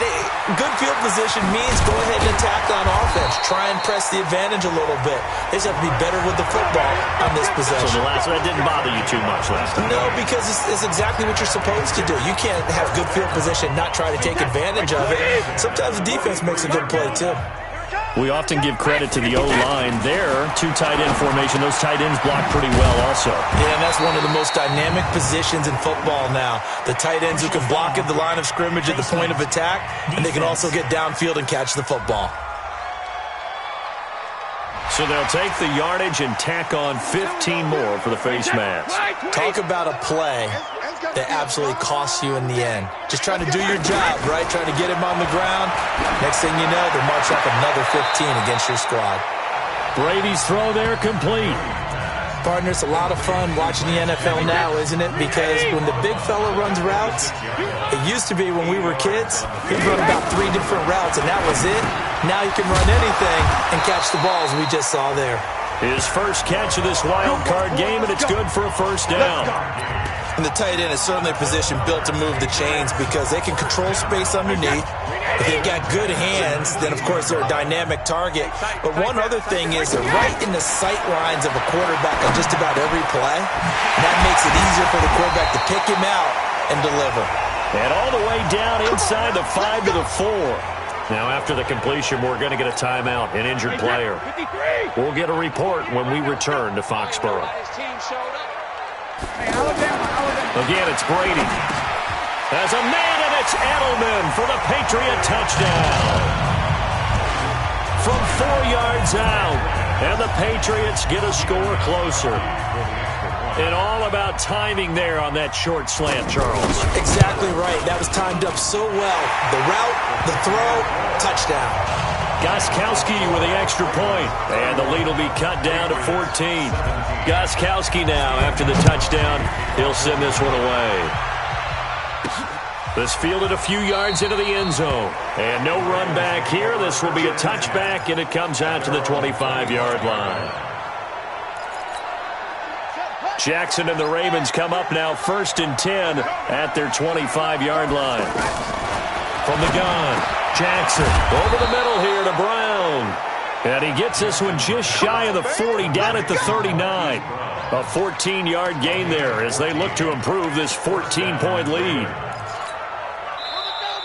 good field position means go ahead and attack on offense. Try and press the advantage a little bit. They just have to be better with the football on this possession. So that didn't bother you too much last time? No, because it's exactly what you're supposed to do. You can't have good field position, not try to take advantage of it. Sometimes the defense makes a good play, too. We often give credit to the O-line there. 2 tight end formation. Those tight ends block pretty well also. Yeah, and that's one of the most dynamic positions in football now. The tight ends who can block at the line of scrimmage at the point of attack, and they can also get downfield and catch the football. So they'll take the yardage and tack on 15 more for the face mask. Talk about a play that absolutely costs you in the end. Just trying to do your job, right? Trying to get him on the ground. Next thing you know, they're marching up another 15 against your squad. Brady's throw there complete. Partner, it's a lot of fun watching the NFL now, isn't it? Because when the big fella runs routes, it used to be when we were kids, he'd run about 3 different routes, and that was it. Now you can run anything and catch the balls we just saw there. His first catch of this wild card game, and it's good for a first down. And the tight end is certainly a position built to move the chains because they can control space underneath. If they've got good hands, then, of course, they're a dynamic target. But one other thing is they're right in the sight lines of a quarterback on just about every play. And that makes it easier for the quarterback to pick him out and deliver. And all the way down inside the 5 to the 4. Now, after the completion, we're going to get a timeout, an injured player. We'll get a report when we return to Foxborough. Again, it's Brady. There's a man, and it's Edelman for the Patriot touchdown. From 4 yards out, and the Patriots get a score closer. And all about timing there on that short slant, Charles. Exactly right. That was timed up so well. The route, the throw, touchdown. Gostkowski with the extra point. And the lead will be cut down to 14. Gostkowski now, after the touchdown, he'll send this one away. This fielded a few yards into the end zone. And no run back here. This will be a touchback, and it comes out to the 25-yard line. Jackson and the Ravens come up now 1st and 10 at their 25-yard line. From the gun, Jackson over the middle here to Brown. And he gets this one just shy of the 40, down at the 39. A 14-yard gain there as they look to improve this 14-point lead.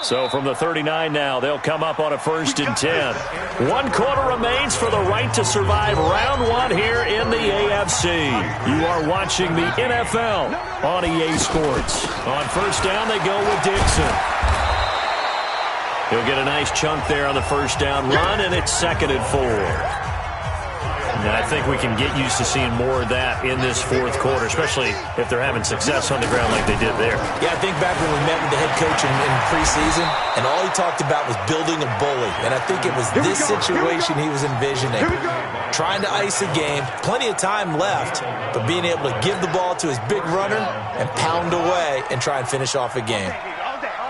So from the 39 now, they'll come up on a 1st and 10. 1 quarter remains for the right to survive round 1 here in the AFC. You are watching the NFL on EA Sports. On 1st down, they go with Dixon. He'll get a nice chunk there on the 1st down run, and it's 2nd and 4. And I think we can get used to seeing more of that in this 4th quarter, especially if they're having success on the ground like they did there. Yeah, I think back when we met with the head coach in preseason, and all he talked about was building a bully. And I think it was this situation he was envisioning. Trying to ice a game, plenty of time left, but being able to give the ball to his big runner and pound away and try and finish off a game.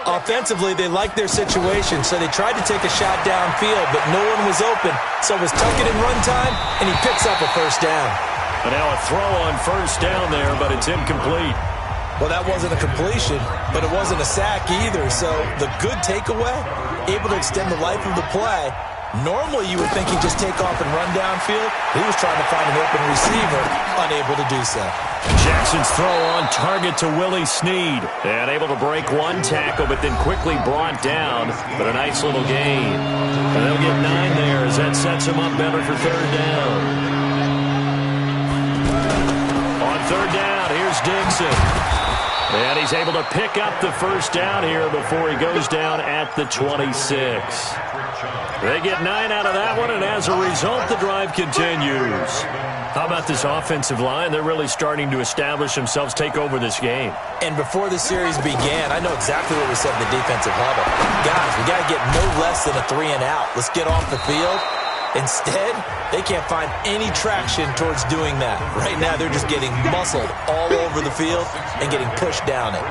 Offensively, they liked their situation, so they tried to take a shot downfield, but no one was open. So it was tuck it in run time, and he picks up a 1st down. And now a throw on 1st down there, but it's incomplete. Well, that wasn't a completion, but it wasn't a sack either. So the good takeaway, able to extend the life of the play. Normally, you would think he'd just take off and run downfield. He was trying to find an open receiver, unable to do so. Jackson's throw on target to Willie Snead. And able to break 1 tackle, but then quickly brought down. But a nice little gain. And they'll get 9 there as that sets him up better for 3rd down. On 3rd down, here's Dixon. And he's able to pick up the 1st down here before he goes down at the 26. They get 9 out of that one, and as a result, the drive continues. How about this offensive line? They're really starting to establish themselves, take over this game. And before the series began, I know exactly what we said in the defensive huddle. Guys, we got to get no less than a 3 and out. Let's get off the field. Instead, they can't find any traction towards doing that. Right now, they're just getting muscled all over the field and getting pushed down it.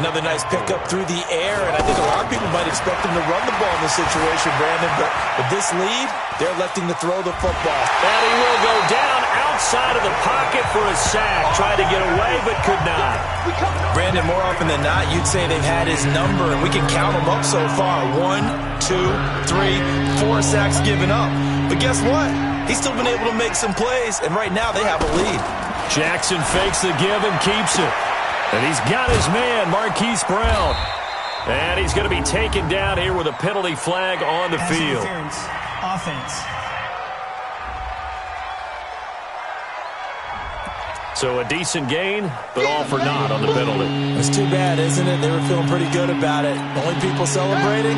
Another nice pickup through the air, and I think a lot of people might expect them to run the ball in this situation, Brandon, but with this lead, they're electing to throw the football. And he will go down outside of the pocket for a sack. Tried to get away, but could not. Brandon, more often than not, you'd say they've had his number, and we can count them up so far. 1, 2, 3, 4 sacks given up. But guess what? He's still been able to make some plays, and right now they have a lead. Jackson fakes the give and keeps it. And he's got his man, Marquise Brown. And he's going to be taken down here with a penalty flag on the field. Offense. So a decent gain, but all for naught on the penalty. It's too bad, isn't it? They were feeling pretty good about it. Only people celebrating,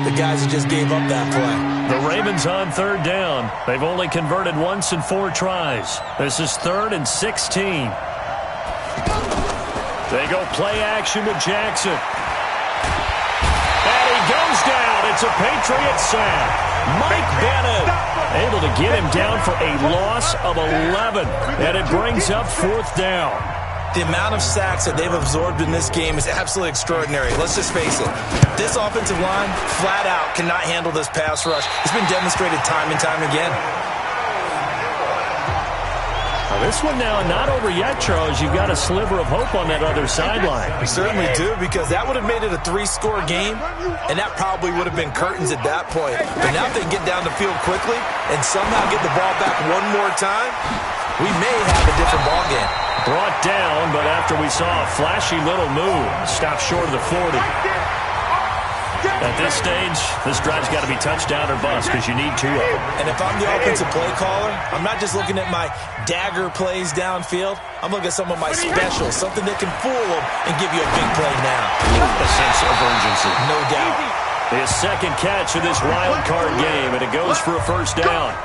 the guys who just gave up that play. The Ravens on third down. They've only converted once in 4 tries. This is 3rd and 16. They go play action with Jackson. And he goes down. It's a Patriot sack. Mike Bennett able to get him down for a loss of 11. And it brings up 4th down. The amount of sacks that they've absorbed in this game is absolutely extraordinary. Let's just face it. This offensive line, flat out, cannot handle this pass rush. It's been demonstrated time and time again. This one now not over yet, Charles. You've got a sliver of hope on that other sideline. We certainly do, because that would have made it a 3-score game, and that probably would have been curtains at that point. But now if they get down the field quickly and somehow get the ball back one more time, we may have a different ball game. Brought down, but after we saw a flashy little move, stopped short of the 40. At this stage, this drive's got to be touchdown or bust, because you need 2 of them. And if I'm the offensive play caller, I'm not just looking at my dagger plays downfield. I'm looking at some of my specials, something that can fool them and give you a big play now. A sense of urgency. No doubt. His second catch of this wild card game, and it goes for a 1st down.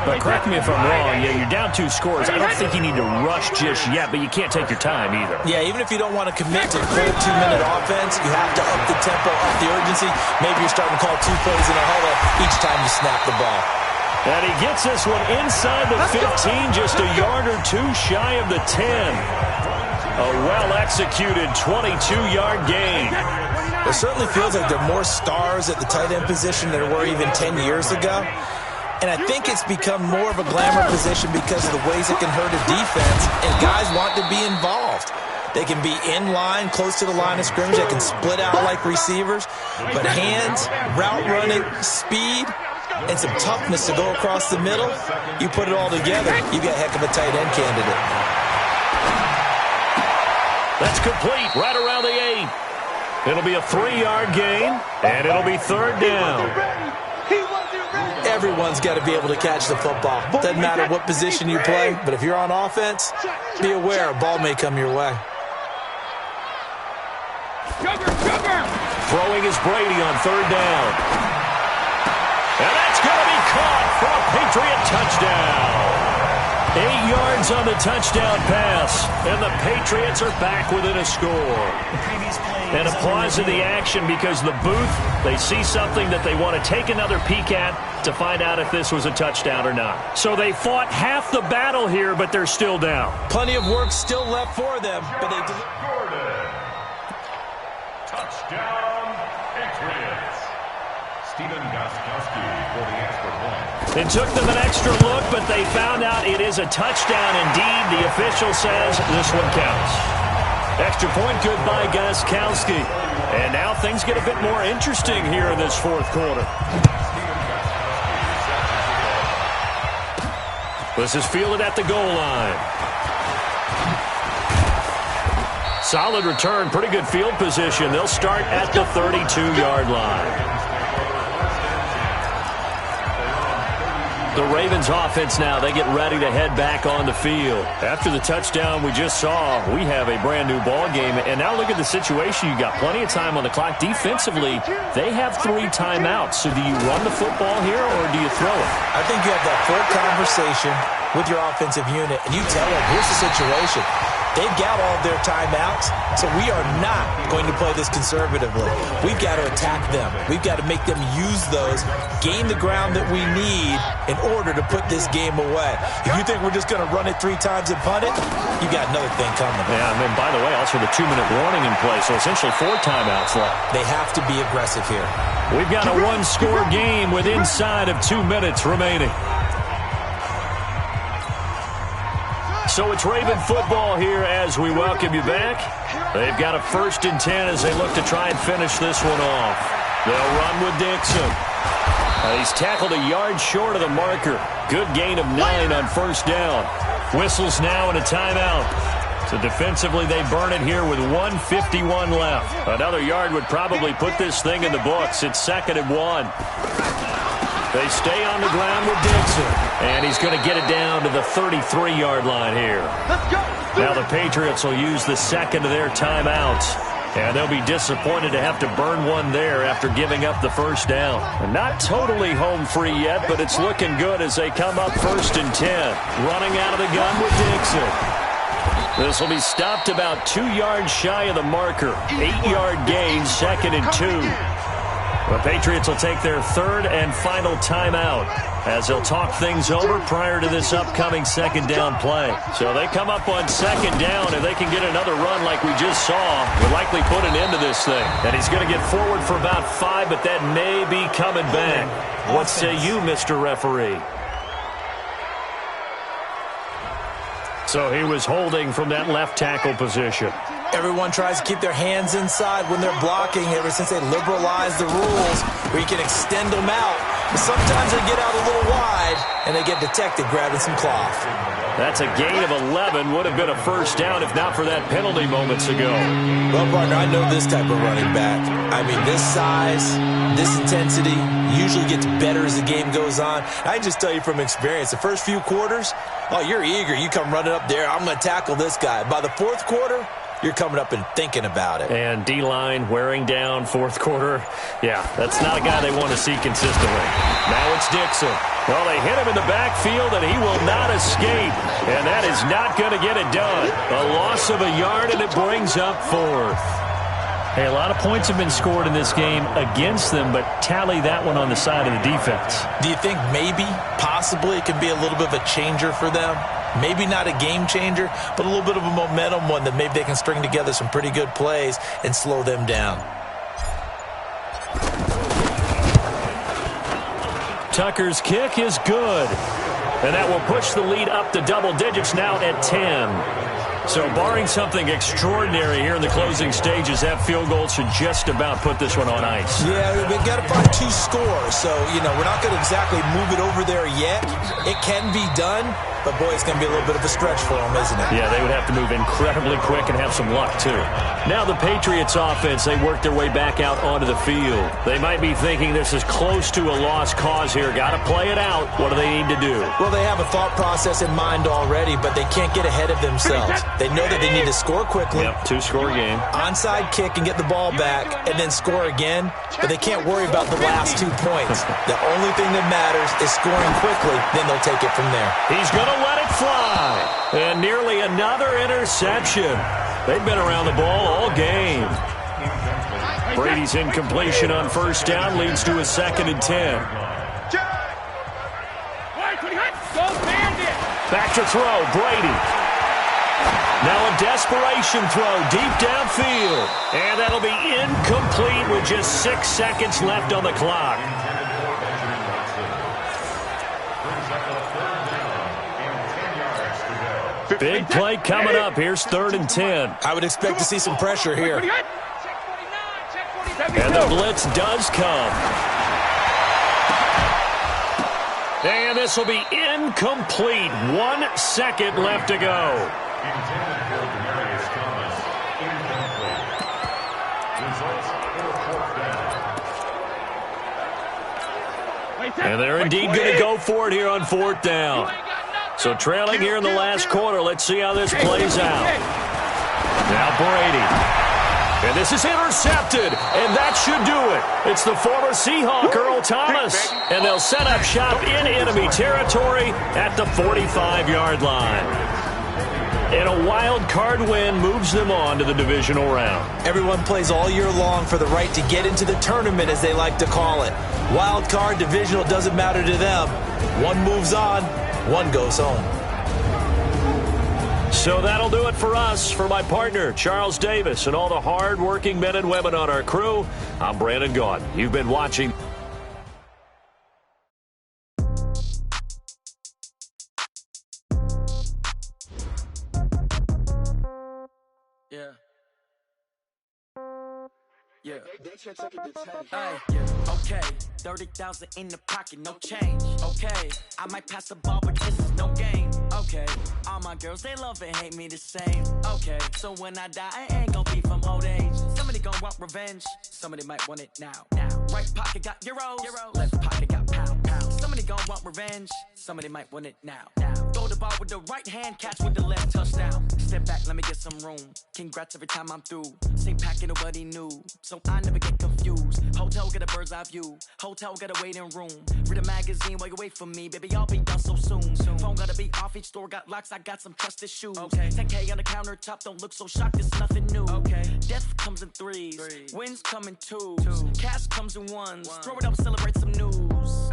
But correct me if I'm wrong, yeah, you're down 2 scores. I don't think you need to rush just yet, but you can't take your time either. Yeah, even if you don't want to commit to full 2-minute offense, you have to up the tempo, up the urgency. Maybe you're starting to call 2 plays in a huddle each time you snap the ball. And he gets this one inside the 15, just a yard or 2 shy of the 10. A well-executed 22-yard gain. It certainly feels like there are more stars at the tight end position than there were even 10 years ago. And I think it's become more of a glamour position because of the ways it can hurt a defense, and guys want to be involved. They can be in line, close to the line of scrimmage. They can split out like receivers. But hands, route running, speed, and some toughness to go across the middle, you put it all together, you got a heck of a tight end candidate. That's complete right around the 8. It'll be a 3-yard gain, and it'll be 3rd down. Everyone's got to be able to catch the football. Doesn't matter what position you play, but if you're on offense, be aware a ball may come your way. Throwing is Brady on 3rd down. And that's going to be caught for a Patriot touchdown. 8 yards on the touchdown pass, and the Patriots are back within a score. And applause to the action, because the booth, they see something that they want to take another peek at to find out if this was a touchdown or not. So they fought half the battle here, but they're still down. Plenty of work still left for them, but they Touchdown, Patriots. Stephen Gostkowski for the extra point. It took them an extra look, but they found out it is a touchdown indeed. The official says this one counts. Extra point good by Gostkowski. And now things get a bit more interesting here in this 4th quarter. This is fielded at the goal line. Solid return, pretty good field position. They'll start at the 32-yard line. The Ravens offense now, they get ready to head back on the field. After the touchdown we just saw, we have a brand new ball game. And now look at the situation. You got plenty of time on the clock. Defensively, they have 3 timeouts. So do you run the football here or do you throw it? I think you have that full conversation with your offensive unit, and you tell them, here's the situation. They've got all of their timeouts, so we are not going to play this conservatively. We've got to attack them. We've got to make them use those, gain the ground that we need in order to put this game away. If you think we're just going to run it 3 times and punt it, you got another thing coming. Yeah, and then, by the way, also the 2-minute warning in play, so essentially 4 timeouts left. They have to be aggressive here. We've got a 1-score game with inside of 2 minutes remaining. So it's Raven football here as we welcome you back. They've got a 1st and 10 as they look to try and finish this one off. They'll run with Dixon. He's tackled a yard short of the marker. Good gain of 9 on 1st down. Whistles now and a timeout. So defensively, they burn it here with 1:51 left. Another yard would probably put this thing in the books. It's 2nd and 1. They stay on the ground with Dixon. And he's going to get it down to the 33-yard line here. Let's go. Now the Patriots will use the second of their timeouts. And they'll be disappointed to have to burn one there after giving up the first down. Not totally home free yet, but it's looking good as they come up 1st and 10. Running out of the gun with Dixon. This will be stopped about 2 yards shy of the marker. 8-yard gain, 2nd and 2. The Patriots will take their 3rd and final timeout as they'll talk things over prior to this upcoming 2nd down play. So they come up on 2nd down. If they can get another run like we just saw, we'll likely put an end to this thing. And he's going to get forward for about 5, but that may be coming back. What say you, Mr. Referee? So he was holding from that left tackle position. Everyone tries to keep their hands inside when they're blocking ever since they liberalized the rules where you can extend them out. But sometimes they get out a little wide and they get detected grabbing some cloth. That's a gain of 11. Would have been a first down if not for that penalty moments ago. Well, partner, I know this type of running back. I mean, this size, this intensity usually gets better as the game goes on. I can just tell you from experience, the first few quarters, oh, you're eager. You come running up there, I'm going to tackle this guy. By the 4th quarter, you're coming up and thinking about it. And D-line wearing down 4th quarter. Yeah, that's not a guy they want to see consistently. Now it's Dixon. Well, they hit him in the backfield, and he will not escape. And that is not going to get it done. A loss of a yard, and it brings up 4th. Hey, a lot of points have been scored in this game against them, but tally that one on the side of the defense. Do you think maybe, possibly, it can be a little bit of a changer for them? Maybe not a game changer, but a little bit of a momentum one that maybe they can string together some pretty good plays and slow them down. Tucker's kick is good. And that will push the lead up to double digits now at 10. So barring something extraordinary here in the closing stages, that field goal should just about put this one on ice. Yeah, we've got to find 2 scores. So, you know, we're not going to exactly move it over there yet. It can be done, but, boy, it's going to be a little bit of a stretch for them, isn't it? Yeah, they would have to move incredibly quick and have some luck, too. Now the Patriots offense, they work their way back out onto the field. They might be thinking this is close to a lost cause here. Got to play it out. What do they need to do? Well, they have a thought process in mind already, but they can't get ahead of themselves. They know that they need to score quickly. Yep, 2-score game. Onside kick and get the ball back and then score again, but they can't worry about the last 2 points. The only thing that matters is scoring quickly, then they'll take it from there. He's going to let it fly. And nearly another interception. They've been around the ball all game. Brady's incompletion on first down leads to a 2nd and 10. Back to throw, Brady. Now a desperation throw deep downfield. And that'll be incomplete with just 6 seconds left on the clock. Big play coming up. Here's 3rd and 10. I would expect to see some pressure here. And the blitz does come. And this will be incomplete. 1 second left to go. And they're indeed going to go for it here on 4th down. So trailing here in the last quarter. Let's see how this plays out. Now Brady. And this is intercepted. And that should do it. It's the former Seahawk, Earl Thomas. And they'll set up shop in enemy territory at the 45-yard line. And a wild card win moves them on to the divisional round. Everyone plays all year long for the right to get into the tournament, as they like to call it. Wild card, divisional, doesn't matter to them. One moves on, one goes home. So that'll do it for us. For my partner, Charles Davis, and all the hard-working men and women on our crew, I'm Brandon Gaudin. You've been watching. Yeah. Okay, 30,000 in the pocket, no change. Okay, I might pass the ball, but this is no game. Okay, all my girls, they love and hate me the same. Okay, so when I die, I ain't gon' be from old age. Somebody gon' want revenge, somebody might want it now. Right pocket got euros, left pocket got pounds. Somebody gon' want revenge, somebody might want it now. Throw the ball with the right hand, catch with the left, touchdown. Step back, let me get some room. Congrats every time I'm through. Same packet, nobody knew, so I never get confused. Hotel get a bird's eye view, hotel got a waiting room. Read a magazine while you wait for me, baby, I'll be done so soon. Phone gotta be off, each store got locks, I got some trusted shoes. 10K on the countertop, don't look so shocked, it's nothing new. Death comes in threes, wins come in twos. Cash comes in ones, throw it up, celebrate some news.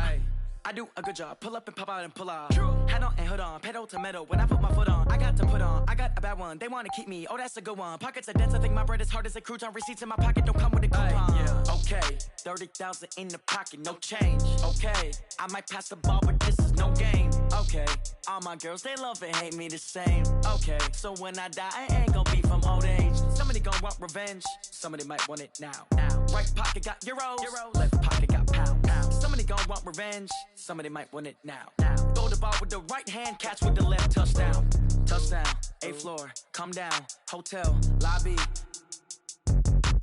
I do a good job, pull up and pop out and pull out. Head on and hood on, pedal to metal. When I put my foot on, I got to put on. I got a bad one, they wanna keep me, oh that's a good one. Pockets are dense, I think my bread is hard as a crouton. Receipts in my pocket don't come with a coupon. Okay, 30,000 in the pocket, no change. Okay, I might pass the ball, but this is no game. Okay, all my girls, they love and hate me the same. Okay, so when I die, I ain't gon' be from old age. Somebody gon' want revenge, somebody might want it now. Right pocket got euros, left pocket got pounds. Somebody gon' want revenge, somebody might want it now. Throw the ball with the right hand, catch with the left, touchdown. Touchdown, 8th floor, come down, hotel, lobby.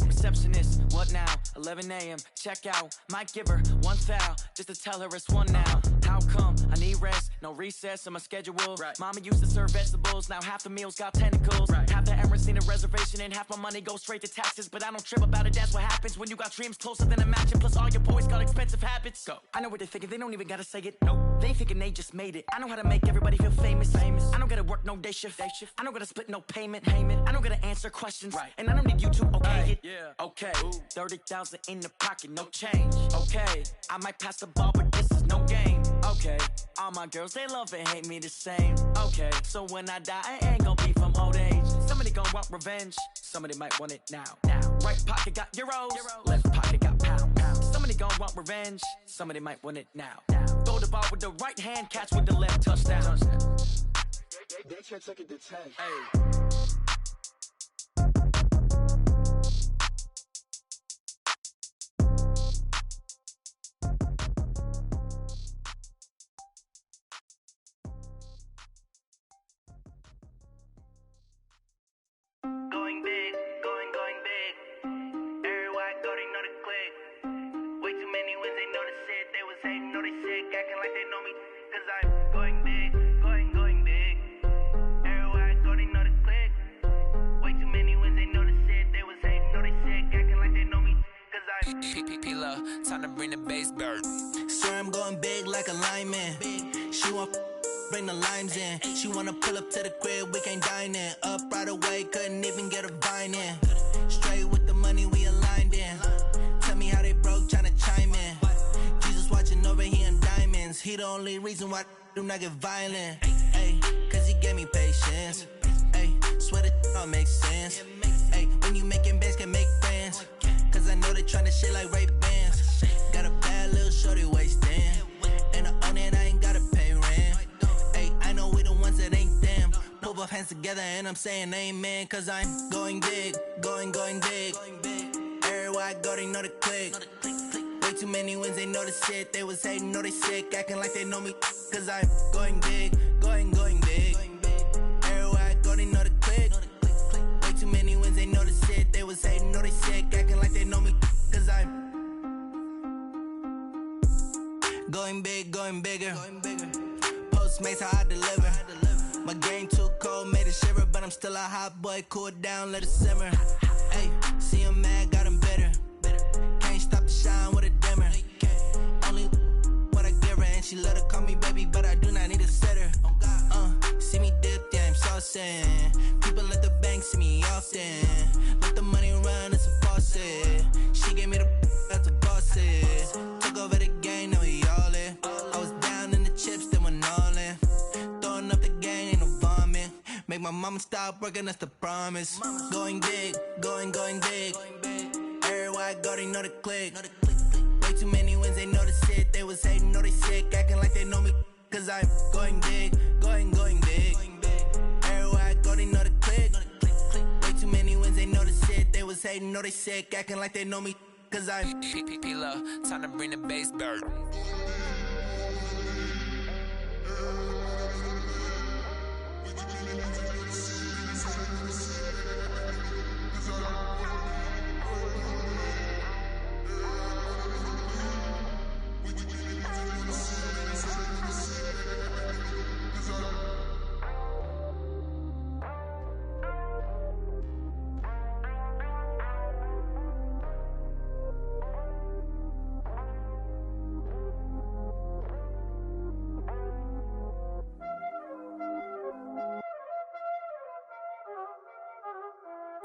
Receptionist, what now? 11 a.m., check out. Might give her one foul, just to tell her it's one now. How come? I need rest, no recess in my schedule. Mama used to serve vegetables, now half the meals got tentacles. Half the Emirates need a reservation and half my money goes straight to taxes. But I don't trip about it, that's what happens when you got dreams closer than a match. And plus all your boys got expensive habits. Go. I know what they're thinking, they don't even gotta say it. Nope. They thinking they just made it. I know how to make everybody feel famous. I don't gotta work no day shift. I don't gotta split no payment. I don't gotta answer questions. And I don't need you to okay it. Okay, 30,000 in the pocket, no change. Okay, I might pass the ball, but this is no game. Okay, all my girls, they love and hate me the same. Okay, so when I die, I ain't gon' be from old age. Somebody gon' want revenge, somebody might want it now. Right pocket got euros, left pocket got pounds. Somebody gon' want revenge, somebody might want it now. Throw the ball with the right hand, catch with the left, touchdown. They can't take it to 10. Going big, going big. Everywhere I go, they know the click. Way too many wins, they know the shit. They was hating, know they sick, acting like they know me. Cause I'm going big, going big. Everywhere I go, they know the click. Way too many wins, they know the shit. They was hating, know they sick, acting like they know me. Cause I'm P-P-P-Lo, time to bring the bass bird. Swear I'm going big like a lineman. She want bring the limes in. She wanna pull up to the crib, we can't dine in. Up right away, couldn't even get a vine in. Straight with the money, we aligned in. Tell me how they broke, tryna chime in. Jesus watching over here in diamonds. He the only reason why I do not get violent. Ay, cause he gave me patience. Ay, swear that all makes sense. Ay, when you making bands, can make friends. Cause I know they tryna shit like Ray-Bans. Got a bad little shorty wasting. And I own it, I ain't gotta pay rent. I know we the ones that ain't them. Pull both hands together and I'm saying amen. Cause I'm going big, going big. Everywhere I go, they know the click. Way too many wins, they know the shit. They was hating, know they sick, acting like they know me. Cause I'm going big, going big. Everywhere I go, they know the click. Way too many wins, they know the shit. They was hating, know they sick, acting like they know me. Cause I'm going big, going bigger. Postmates how I deliver. My game too cold, made it shiver, but I'm still a hot boy. Cool it down, let it simmer. Hey, see him mad, got him bitter. Can't stop the shine with a dimmer. Only what I give her, and she let her call me baby, but I do not need a sitter. See me dip, yeah, I'm saucing. People at the bank see me often. Let the money run, it's a faucet. She gave me the that's a bosses. Took over the game, now we all in. I was down in the chips, then went all in. Throwing up the gang, ain't no vomit. Make my mama stop working, that's the promise. Going big, going big. Everywhere I go, they know the click. Way too many wins, they know the shit. They was hating, know they sick, acting like they know me. Cause I'm going big, going big. Everywhere I go, they know the click. Way too many wins, they know the shit. They was hating, know they sick, acting like they know me. Cause I'm P-P-P-Lo, time to bring the bass bird.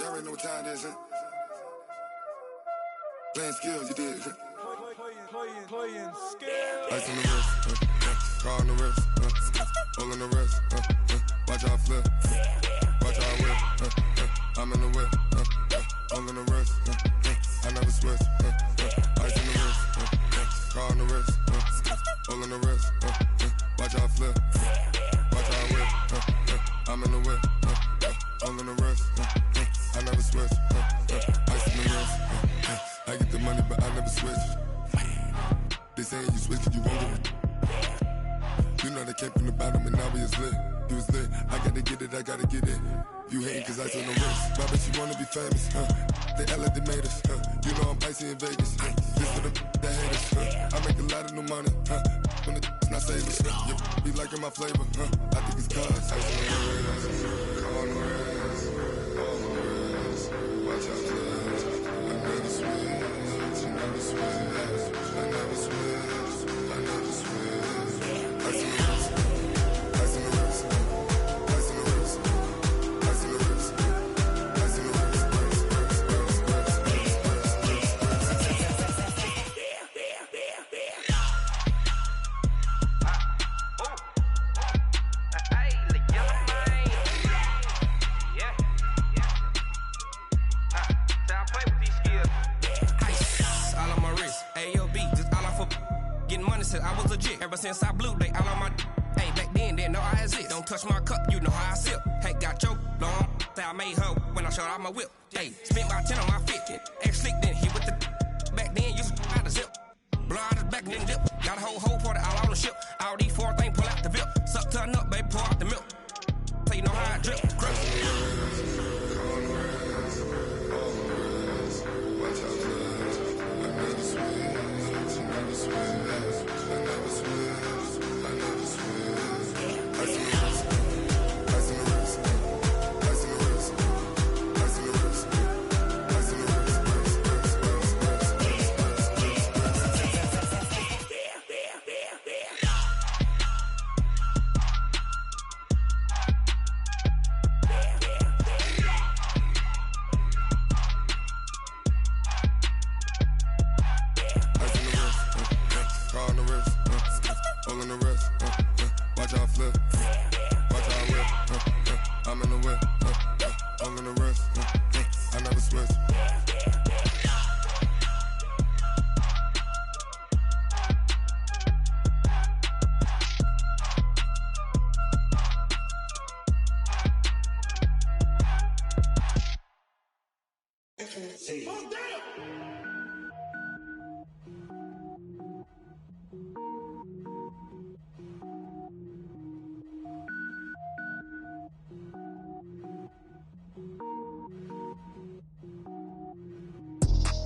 y'all already know what time it is, huh? Playing skills, you did. Playing skills. Ice on the wrist, car on the wrist, hole in the wrist, watch how I flip, watch how I whip, I'm in the whip, hole in the wrist, I never switch, ice on the wrist, car on the wrist, hole in the wrist, watch how I flip, watch how I whip, I'm in the whip, hole in the wrist, I never switch, ice on the wrist, I get the money but I never switch. They saying you switch 'cause you won't get it. You know they came from the bottom and now we is lit. You was lit, I gotta get it, I gotta get it. You hating 'cause I took no risks. Why bet you wanna be famous, They act like they made us, You know I'm icy in Vegas, This for the that hate us, I make a lot of new money, When the not savers, You be liking my flavor, I think it's cause ice on the wrist, on the wrist, on the wrist. Watch out, cuz I never switch, I never switch, I never switch, I never switch. Ice on the wrist, ice on the wrist, ice on the wrist, ice on the wrist, ice on the wrist, I was legit ever since I blew they all on my hey back then didn't know I exist. Don't touch my cup, you know how I sip. Hey, got your long that I made her when I showed out my whip. Hey, spent about 10 on my 50. X slick then hit with the back then used to out the zip. Blow out his back then dip. Got a whole party all on the ship. All these four things pull out the VIP. Suck turn up, baby, pour out the milk. So you know how I drip. Crush. Watch out, cuz I never switch, I never switch. I never switch, I never switch. Ice on the wrist, ice on the wrist, ice on the wrist, ice on the wrist, ice on the wrist, car on the wrist, hole in the wrist, watch how I flip, watch how I whip, I'm in the whip, hole in the wrist, I never switch.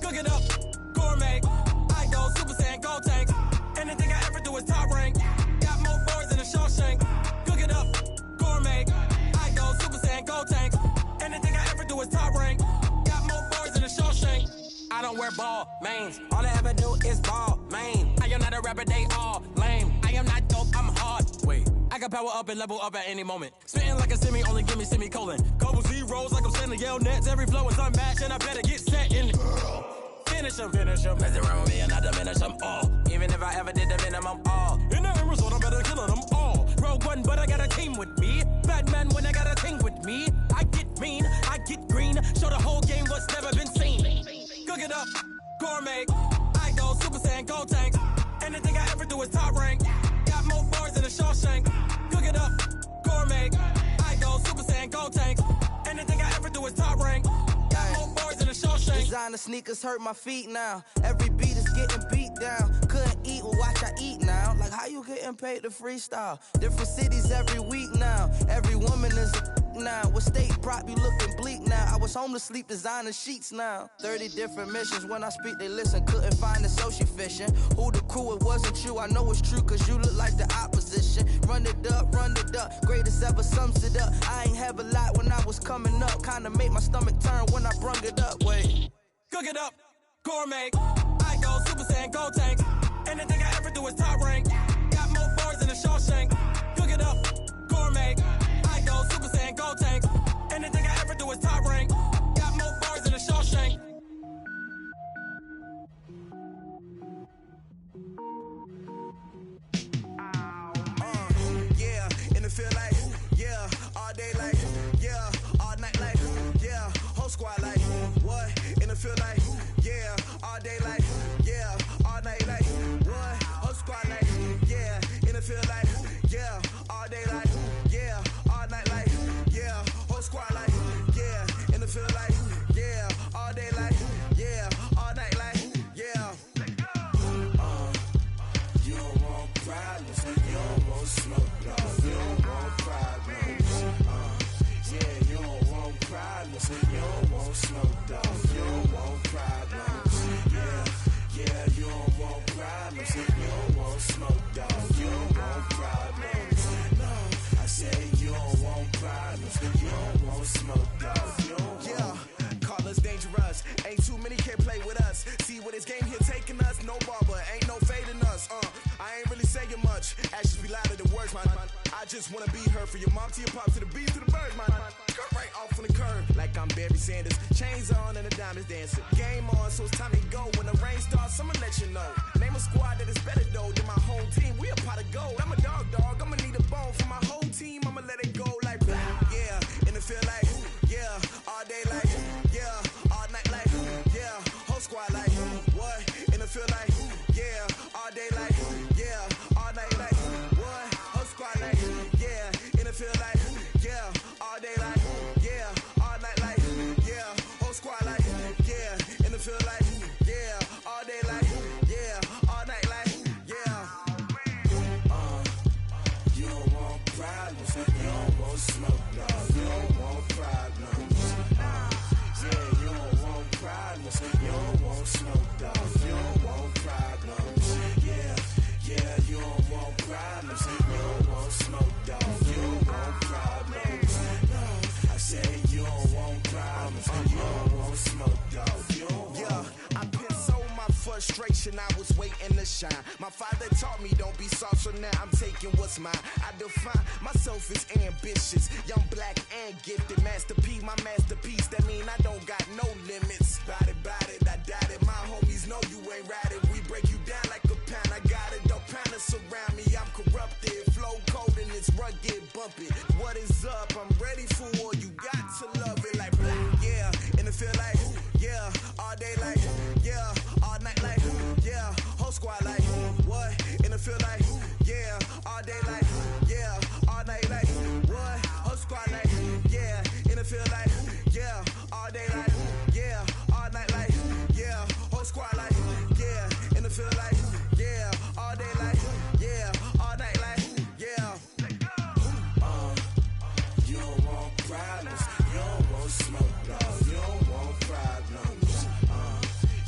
Cook it up, gourmet. I go Super Saiyan, gold tank. Anything I ever do is top rank. Got more boards than a Shawshank. Cook it up, gourmet. I go Super Saiyan, gold tank. Anything I ever do is top rank. Got more boards than a Shawshank. I don't wear ball mains. All I ever do is ball main. I am not a rapper, they all lame. I am not dope, I'm hard. Wait, I can power up and level up at any moment. Spitting like a semi, only give me semicolon. Couple zeros like I'm sending yell nets. Every flow is unmatched and I better get set in. Finish them. Mess around with me and I diminish them all. Even if I ever did the minimum all. In the end result, I'm better killing them all. Rogue One, but I got a team with me. Batman when I got a team with me. I get mean, I get green. Show the whole game what's never been seen. Cook it up, gourmet. I go Super Saiyan, gold tank. Anything I ever do is top rank. Got more boards than a Shawshank. Cook it up, gourmet. I go Super Saiyan, gold tank. Anything I ever do is top rank. Got more boards than a Shawshank. Designer sneakers hurt my feet now. Every beat is getting beat down. Couldn't eat, well watch I eat now. Like how you getting paid to freestyle? Different cities every week now. Every woman is a now. What state prop you looking bleak now? I was home to sleep designer sheets now. 30 different missions. When I speak they listen. Couldn't find it so she fishing. Who the crew? It wasn't you. I know it's true cause you look like the opposition. Run it up, greatest ever sums it up. I ain't have a lot when I was coming up. Kinda made my stomach turn when I brung it up. Wait. Cook it up, gourmet. I go Super Saiyan, gold tank. Anything I ever do is top rank. Got more boards than a Shawshank. Cook it up, gourmet. I go Super Saiyan, gold tank. Anything I ever do is top rank. Got smoke, dog. You don't want problems. Yeah, you don't want problems. You don't want smoke, dog. You don't want problems. No, I say you don't want problems. You don't want smoke, dog. You don't want. Call us dangerous. Ain't too many can play with us. See what this game here taking us. No barber, ain't no fading us. I ain't really saying much. Actions be louder than words, man. I just wanna be heard. For your mom to your pop to the beat to the bird, man. Cut right off on the curb like I'm Barry Sanders. Chains on and the diamonds dancing. Game on, so it's time to go. When the rain starts, I'ma let you know. Name a squad that is better though than my home team. We a pot of gold. I'm a dog. I'ma need a bone for my whole team. I'ma let it go like yeah. And it feel like yeah. All day like yeah. All night like yeah. Whole squad like what? And it feel like yeah. All day like yeah. All night like what? Whole squad like yeah. And it feel like yeah. All day like yeah. All night like yeah. Whole squad like yeah. And it feel like yeah. All day like yeah. All night like yeah. You don't want problems. You don't want smoke, dog. You don't want problems. Yeah, you don't want problems. You don't want smoke, dog. You don't want problems. Yeah, you don't want problems. You don't want smoke, dog. You don't want problems. No, I say you don't want problems. You don't want smoke, dog. You don't want. I pissed so my frustration, I was waiting to shine. My father taught me don't be soft, so now I'm taking what's mine. I define myself as ambitious, young, black, and gifted. Master P, my masterpiece. That mean I don't got no limits. Bout it, I doubt it. My homies know you ain't ratted. We break you down like a pound. I got it, don't pound us around me. I'm corrupted, flow cold and it's rugged, bumpy. What is up? I'm ready for war. You got to love it like yeah. And it feel like yeah. All day like yeah. All night like yeah. Whole squad like what? And it feel like yeah. All day like yeah. All night like what? Whole squad like yeah. And it feel like yeah. All day like yeah. All night like yeah. Whole squad like yeah. And it feel like yeah. All day like yeah. All night like yeah. You don't want problems. You don't want smoke, dog. You don't want problems.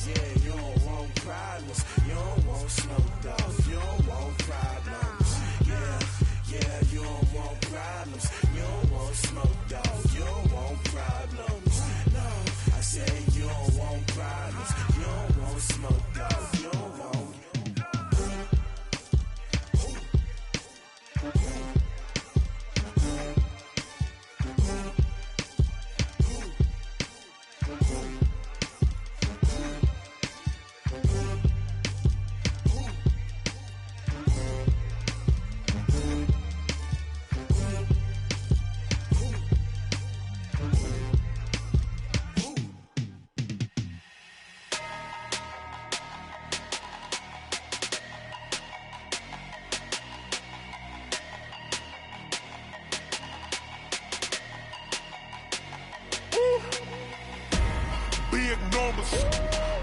Yeah, you don't want problems. You don't want smoke, dog. You don't want problems. Yeah, you don't want problems. You don't want smoke, dog. You don't want problems. No, I say you don't want problems. You don't want smoke, dog. You don't want.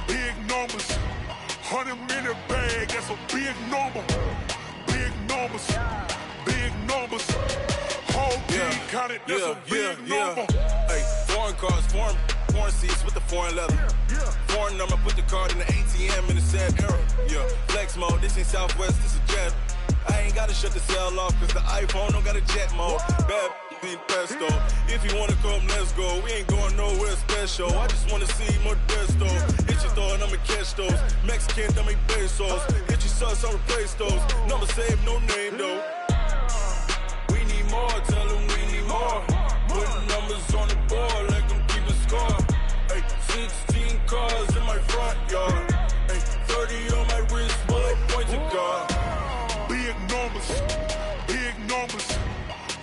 Big numbers, 100-minute bag, that's a big number. Big numbers, whole team counted, that's a big number. Hey, foreign cars, foreign seats with the foreign leather. Foreign number, put the card in the ATM in the sad era. Yeah, flex mode, this ain't Southwest, this is jet. I ain't gotta shut the cell off, cause the iPhone don't got a jet mode. Bad need pesto. If you wanna come, let's go. We ain't going nowhere special. I just wanna see Modesto. Hit your throw and I'ma catch those. Mexican, dummy pesos. Hit your sus, I'll replace those. Number saved, no name though. We need more, tell them we need more. Putting numbers on the board, like them keep a score. Hey, 16 cars in my front yard. Hey, 30 on my wrist, bullet point to God. Big numbers,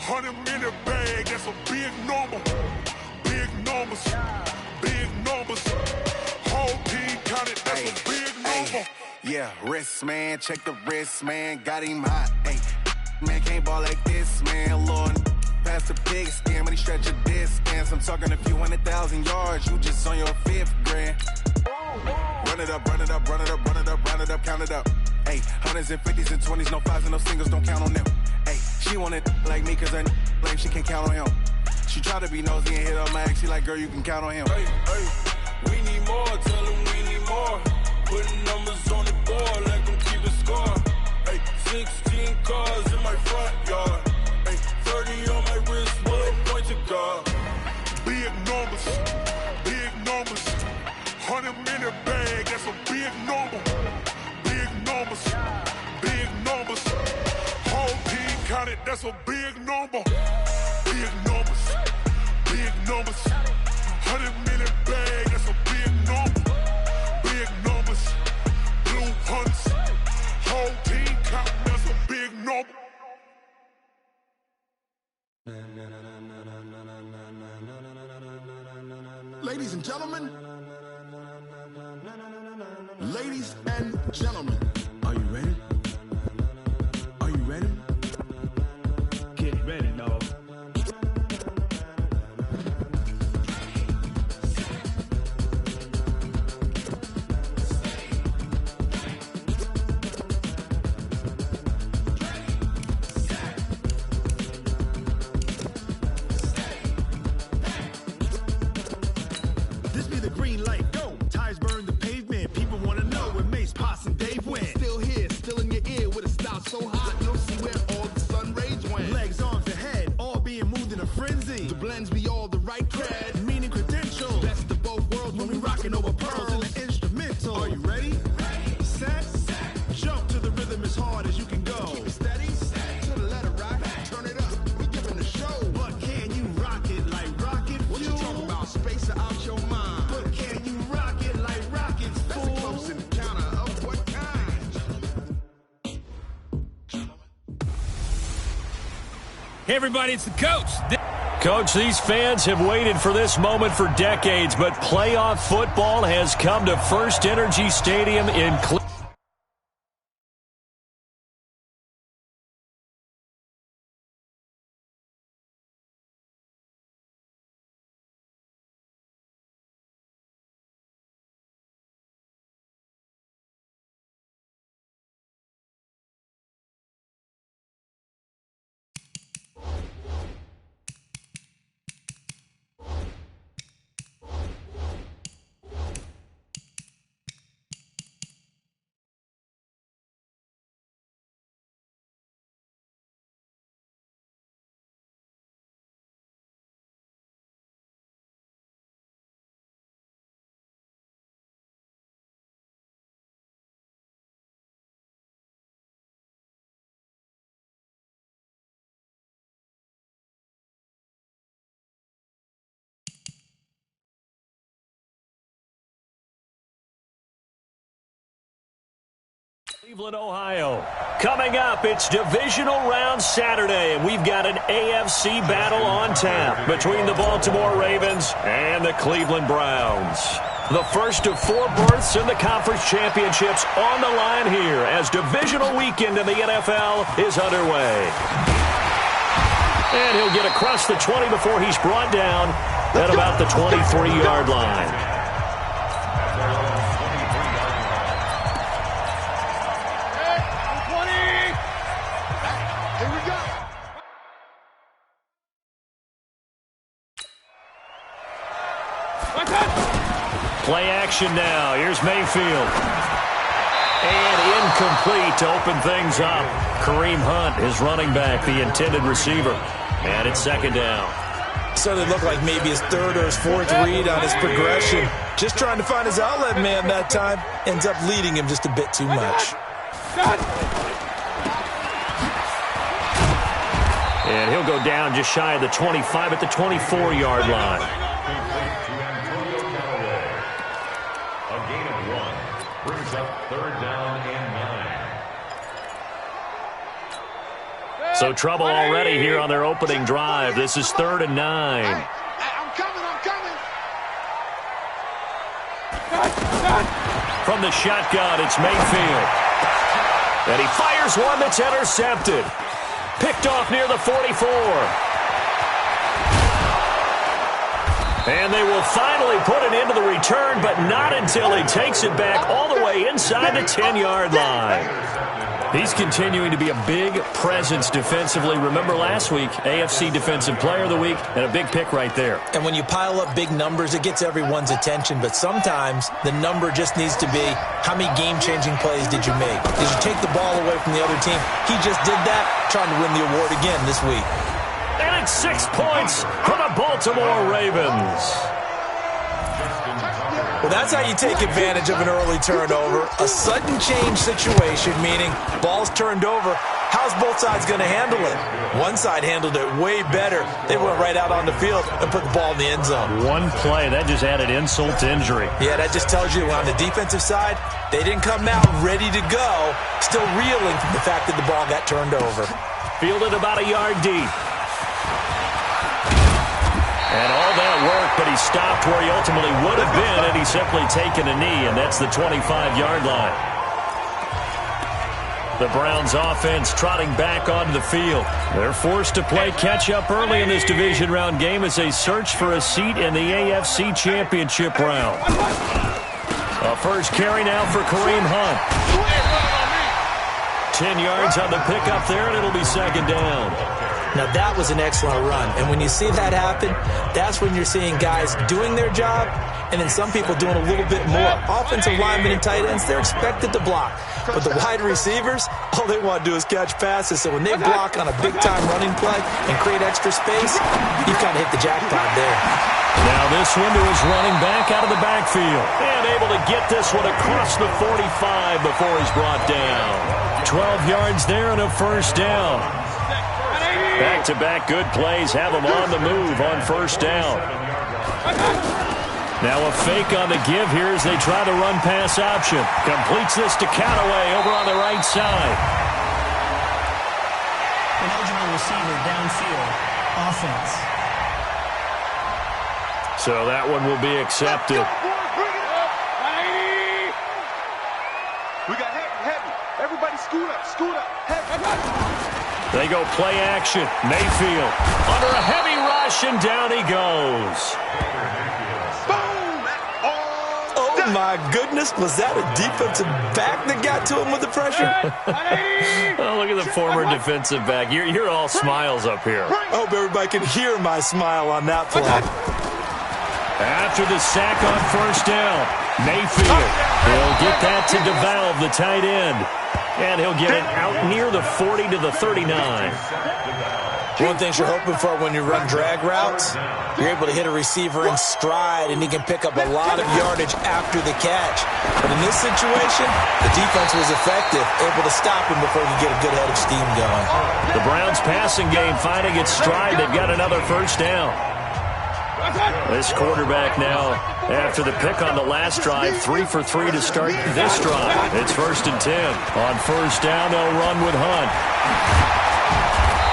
100-minute bag, that's a big number. Big numbers, whole team counted, that's a big number. Yeah, wrist man, check the wrist man, got him hot. Ay, man can't ball like this, man. Lord, past the pig skin, when he stretch a disc, I'm talking a few 100,000 yards, you just on your 5th grand. Run it up, count it up. Ay, hundreds and 50s and 20s, no 5s and no singles, don't count on them. Ay, she want it like me cause her lame, she can't count on him. She try to be nosy and hit on my ex. She like, girl, you can count on him. Hey, we need more, tell them we need more. Putting numbers on the board, let them keep it score. Hey, 16 cars in my front yard. Hey, 30 on my wrist, bullet point to God. Big numbers, 100 minute bag, that's a big number. Big numbers, whole team counted, that's a big number. Big numbers, 100 minute bag, that's a big number. Big numbers, blue hunts, whole team counting, that's a big number. Ladies and gentlemen, are you ready? Are you ready? Get ready, dog. This be the green light, go. Tires burn the pavement. People wanna know where Mace, Potts, and Dave went. Still here, still in your ear with a style so hot, you'll see where all the sun rays went. Legs, arms, and head, all being moved in a frenzy. The blends be all the right cred, meaning credentials. Best of both worlds when we rockin' over pearls in the instrumental. Are you ready? Set, jump to the rhythm as hard as you can go. Keep it steady, to the letter right, turn it up, we giving the show. But can you rock it like rocket fuel? What you talking about, space out your mind? But can you rock it like rockets, fool? That's a close encounter of what kind? Hey, everybody, it's the coach. Coach, these fans have waited for this moment for decades, but playoff football has come to First Energy Stadium in Cleveland. Cleveland, Ohio. Coming up, it's divisional round Saturday, and we've got an AFC battle on tap between the Baltimore Ravens and the Cleveland Browns. The first of 4 berths in the conference championships on the line here as divisional weekend in the NFL is underway. And he'll get across the 20 before he's brought down at about the 23-yard line. Play action now. Here's Mayfield. And incomplete to open things up. Kareem Hunt, his running back, the intended receiver. And it's second down. Certainly looked like maybe his third or his fourth read on his progression. Just trying to find his outlet man that time. Ends up leading him just a bit too much. And he'll go down just shy of the 25 at the 24-yard line. Brings up third down and 9. So trouble already here on their opening drive. This is 3rd and 9. I'm coming. From the shotgun, it's Mayfield. And he fires one that's intercepted. Picked off near the 44. And they will finally put it into the return, but not until he takes it back all the way inside the 10-yard line. He's continuing to be a big presence defensively. Remember last week, AFC Defensive Player of the Week, and a big pick right there. And when you pile up big numbers, it gets everyone's attention. But sometimes the number just needs to be, how many game-changing plays did you make? Did you take the ball away from the other team? He just did that, trying to win the award again this week. And it's 6 points for the Baltimore Ravens. Well, that's how you take advantage of an early turnover. A sudden change situation, meaning ball's turned over. How's both sides going to handle it? One side handled it way better. They went right out on the field and put the ball in the end zone. One play, that just added insult to injury. Yeah, that just tells you on the defensive side, they didn't come out ready to go, still reeling from the fact that the ball got turned over. Fielded about a yard deep. And all that work, but he stopped where he ultimately would have been had he simply taken a knee, and that's the 25-yard line. The Browns offense trotting back onto the field. They're forced to play catch-up early in this division round game as they search for a seat in the AFC Championship round. A first carry now for Kareem Hunt. 10 yards on the pickup there, and it'll be second down. Now, that was an excellent run. And when you see that happen, that's when you're seeing guys doing their job and then some people doing a little bit more. Offensive linemen and tight ends, they're expected to block. But the wide receivers, all they want to do is catch passes. So when they block on a big-time running play and create extra space, you've kind of hit the jackpot there. Now this window is running back out of the backfield and able to get this one across the 45 before he's brought down. 12 yards there and a first down. Back-to-back good plays have him on the move on first down. Now a fake on the give here as they try the run-pass option. Completes this to Callaway over on the right side. An eligible receiver downfield. Offense. So that one will be accepted. We got heavy. Everybody scoot up, heavy. They go play action. Mayfield under a heavy rush, and down he goes. Oh, my goodness. Was that a defensive back that got to him with the pressure? Oh, look at the former defensive back. You're all smiles up here. I hope everybody can hear my smile on that play. After the sack on first down, Mayfield will get that to DeValve, the tight end. And he'll get it out near the 40 to the 39. One thing you're hoping for when you run drag routes, you're able to hit a receiver in stride, and he can pick up a lot of yardage after the catch. But in this situation, the defense was effective, able to stop him before he could get a good head of steam going. The Browns passing game finding its stride. They've got another first down. This quarterback now, after the pick on the last drive, 3 for 3 to start this drive. It's 1st and 10. On first down, they'll run with Hunt.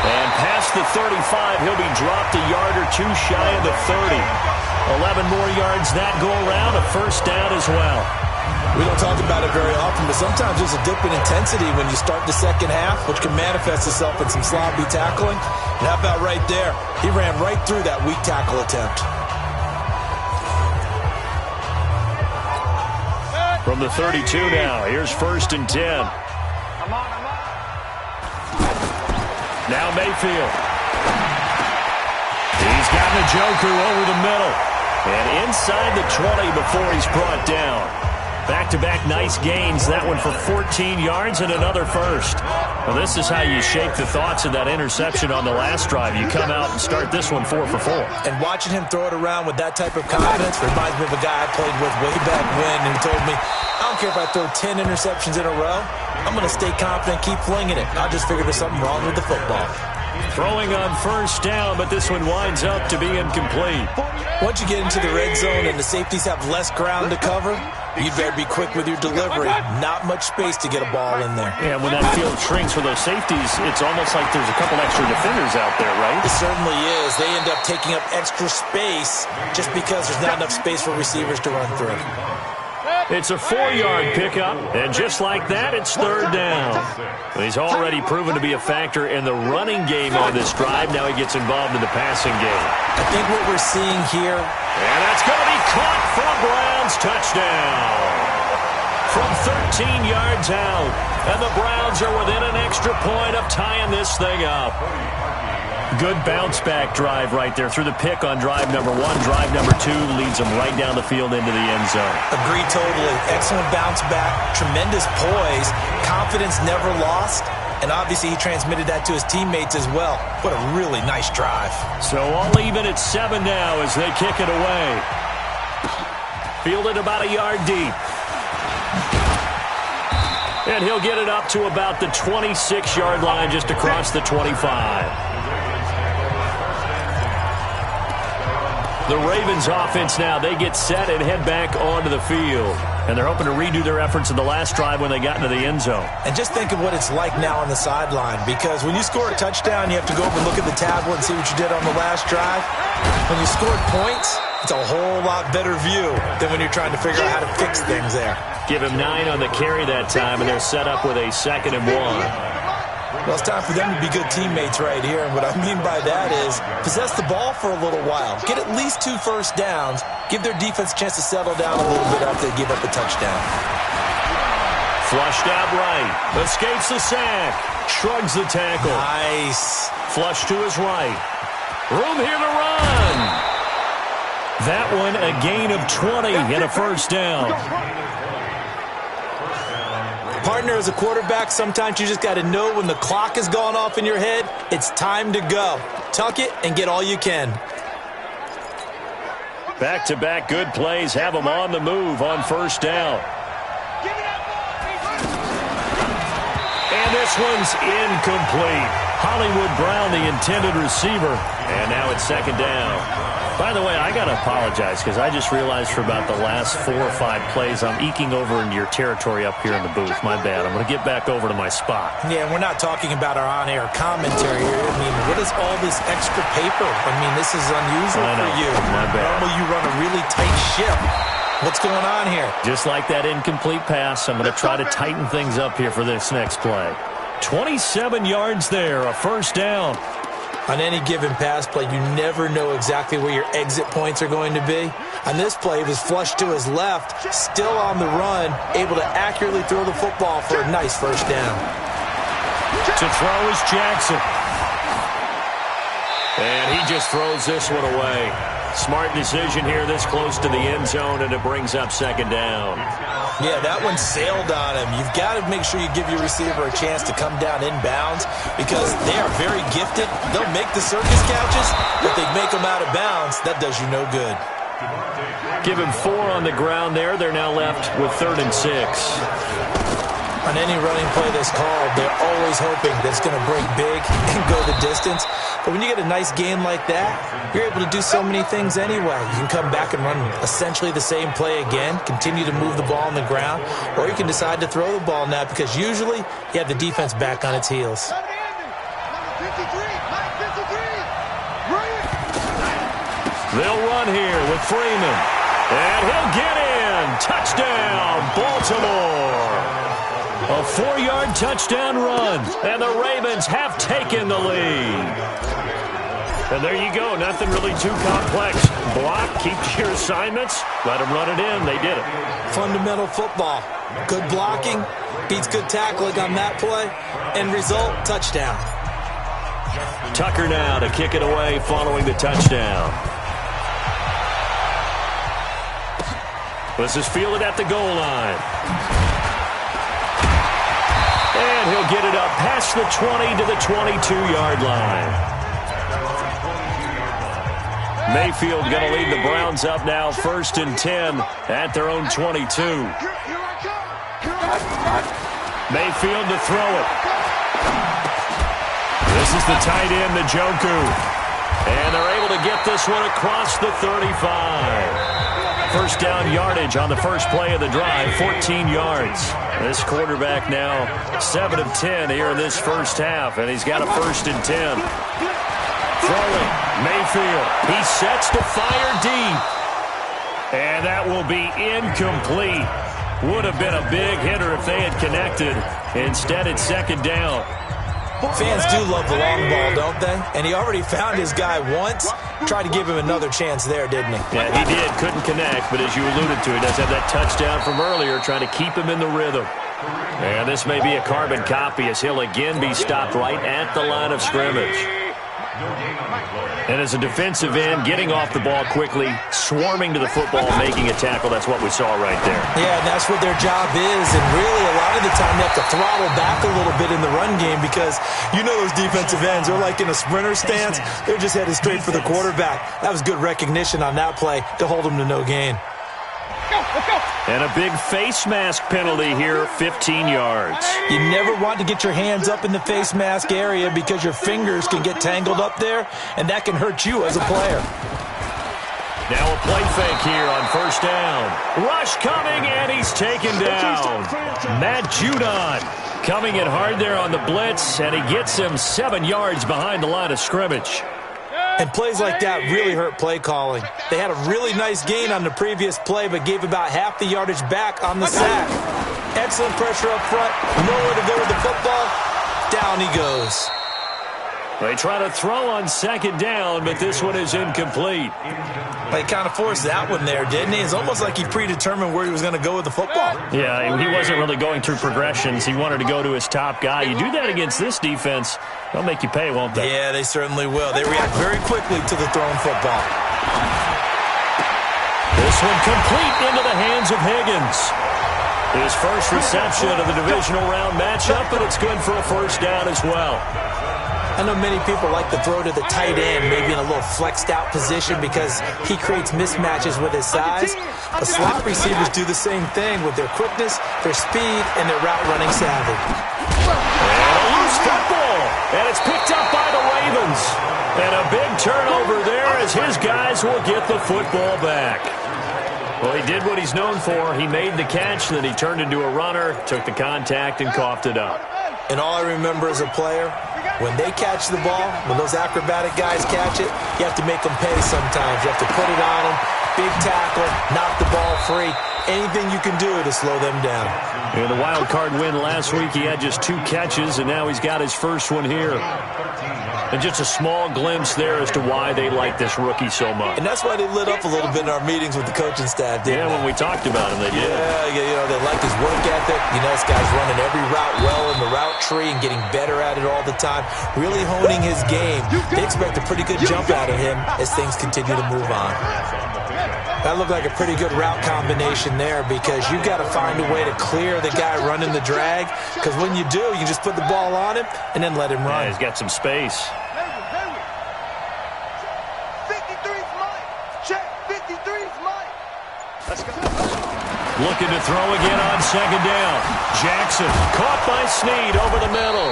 And past the 35, he'll be dropped a yard or two shy of the 30. 11 more yards that go around, a first down as well. We don't talk about it very often, but sometimes there's a dip in intensity when you start the second half, which can manifest itself in some sloppy tackling. And how about right there? He ran right through that weak tackle attempt. From the 32 now, here's 1st and 10. Now Mayfield. He's got Njoku over the middle. And inside the 20 before he's brought down. Back-to-back nice gains. That one for 14 yards and another first. Well, this is how you shake the thoughts of that interception on the last drive. You come out and start this one 4 for 4. And watching him throw it around with that type of confidence reminds me of a guy I played with way back when who told me, I don't care if I throw 10 interceptions in a row. I'm going to stay confident, keep flinging it. I just figured there's something wrong with the football. Throwing on first down, but this one winds up to be incomplete. Once you get into the red zone and the safeties have less ground to cover, you better be quick with your delivery. Not much space to get a ball in there. Yeah, when that field shrinks for those safeties, it's almost like there's a couple extra defenders out there, right? It certainly is. They end up taking up extra space just because there's not enough space for receivers to run through. It's a 4-yard pickup, and just like that, it's 3rd down. He's already proven to be a factor in the running game on this drive. Now he gets involved in the passing game. I think what we're seeing here... And that's going to be caught for a Browns touchdown. From 13 yards out. And the Browns are within an extra point of tying this thing up. Good bounce-back drive right there through the pick on drive number 1. Drive number 2 leads them right down the field into the end zone. Agree totally. Excellent bounce-back, tremendous poise, confidence never lost, and obviously he transmitted that to his teammates as well. What a really nice drive. So all even at 7 now as they kick it away. Fielded about a yard deep. And he'll get it up to about the 26-yard line just across the 25. The Ravens offense now, they get set and head back onto the field. And they're hoping to redo their efforts in the last drive when they got into the end zone. And just think of what it's like now on the sideline, because when you score a touchdown, you have to go over and look at the tablet and see what you did on the last drive. When you scored points, it's a whole lot better view than when you're trying to figure out how to fix things there. Give him 9 on the carry that time, and they're set up with a 2nd and 1. Well, it's time for them to be good teammates right here. And what I mean by that is possess the ball for a little while. Get at least 2 first downs. Give their defense a chance to settle down a little bit after they give up a touchdown. Flushed out right. Escapes the sack. Shrugs the tackle. Nice. Flush to his right. Room here to run. That one a gain of 20 and a first down. Partner, as a quarterback, sometimes you just got to know when the clock has gone off in your head, it's time to go. Tuck it and get all you can. Back-to-back good plays have them on the move on first down. And this one's incomplete. Hollywood Brown, the intended receiver. And now it's 2nd down. By the way, I got to apologize because I just realized for about the last 4 or 5 plays, I'm eking over into your territory up here in the booth. My bad. I'm going to get back over to my spot. Yeah, we're not talking about our on-air commentary here. I mean, what is all this extra paper? I mean, this is unusual for you. My bad. Normally you run a really tight ship. What's going on here? Just like that incomplete pass, I'm going to try to tighten things up here for this next play. 27 yards there, a first down. On any given pass play, you never know exactly where your exit points are going to be. On this play, he was flushed to his left, still on the run, able to accurately throw the football for a nice first down. To throw is Jackson. And he just throws this one away. Smart decision here this close to the end zone, and it brings up 2nd down. Yeah, that one sailed on him. You've got to make sure you give your receiver a chance to come down inbounds because they are very gifted. They'll make the circus couches, but they make them out of bounds. That does you no good. Give him 4 on the ground there. They're now left with 3rd and 6. On any running play that's called, they're always hoping that it's going to break big and go the distance. But when you get a nice game like that, you're able to do so many things anyway. You can come back and run essentially the same play again, continue to move the ball on the ground, or you can decide to throw the ball now because usually you have the defense back on its heels. They'll run here with Freeman. And he'll get in. Touchdown, Baltimore. A 4-yard touchdown run, and the Ravens have taken the lead. And there you go, nothing really too complex. Block, keep to your assignments, let them run it in. They did it. Fundamental football. Good blocking, beats good tackling on that play. End result, touchdown. Tucker now to kick it away following the touchdown. This is fielded at the goal line. And he'll get it up past the 20 to the 22-yard line. Mayfield going to lead the Browns up now, 1st and 10 at their own 22. Mayfield to throw it. This is the tight end, Njoku. And they're able to get this one across the 35. First down yardage on the first play of the drive, 14 yards. This quarterback now 7 of 10 here in this first half, and he's got a 1st and 10. Throwing, Mayfield. He sets to fire deep. And that will be incomplete. Would have been a big hitter if they had connected. Instead, it's 2nd down. Fans do love the long ball, don't they? And he already found his guy once. Tried to give him another chance there, didn't he? Yeah, he did. Couldn't connect, but as you alluded to, he does have that touchdown from earlier, trying to keep him in the rhythm. And this may be a carbon copy as he'll again be stopped right at the line of scrimmage. And as a defensive end, getting off the ball quickly, swarming to the football, making a tackle, that's what we saw right there. Yeah, and that's what their job is. And really, a lot of the time, they have to throttle back a little bit in the run game because you know those defensive ends, they're like in a sprinter stance. They're just headed straight for the quarterback. That was good recognition on that play to hold them to no gain. And a big face mask penalty here, 15 yards. You never want to get your hands up in the face mask area because your fingers can get tangled up there, and that can hurt you as a player. Now a play fake here on first down. Rush coming, and he's taken down. Matt Judon coming in hard there on the blitz, and he gets him 7 yards behind the line of scrimmage. And plays like that really hurt play calling. They had a really nice gain on the previous play, but gave about half the yardage back on the sack. Excellent pressure up front. Nowhere to go with the football. Down he goes. They try to throw on second down, but this one is incomplete. They kind of forced that one there, didn't he? It's almost like he predetermined where he was going to go with the football. Yeah, he wasn't really going through progressions. He wanted to go to his top guy. You do that against this defense, they'll make you pay, won't they? Yeah, they certainly will. They react very quickly to the thrown football. This one complete into the hands of Higgins. His first reception of the divisional round matchup, and it's good for a first down as well. I know many people like to throw to the tight end, maybe in a little flexed out position because he creates mismatches with his size. The slot receivers do the same thing with their quickness, their speed, and their route running savvy. And a loose football, and it's picked up by the Ravens. And a big turnover there as his guys will get the football back. Well, he did what he's known for. He made the catch, then he turned into a runner, took the contact, and coughed it up. And all I remember as a player, when they catch the ball, when those acrobatic guys catch it, you have to make them pay sometimes. You have to put it on them, big tackle, knock the ball free. Anything you can do to slow them down. In the wild card win last week, he had just 2 catches, and now he's got his first one here. And just a small glimpse there as to why they like this rookie so much. And that's why they lit up a little bit in our meetings with the coaching staff, didn't they? When we talked about him, they did. Yeah, they like his work ethic. You know, this guy's running every route well in the route tree and getting better at it all the time, really honing his game. They expect a pretty good jump out of him as things continue to move on. That looked like a pretty good route combination there because you've got to find a way to clear the guy running the drag, because when you do, you just put the ball on him and then let him run. Yeah, he's got some space. 53's mine. Check. 53's mine. Let's go. Looking to throw again on second down. Jackson caught by Snead over the middle.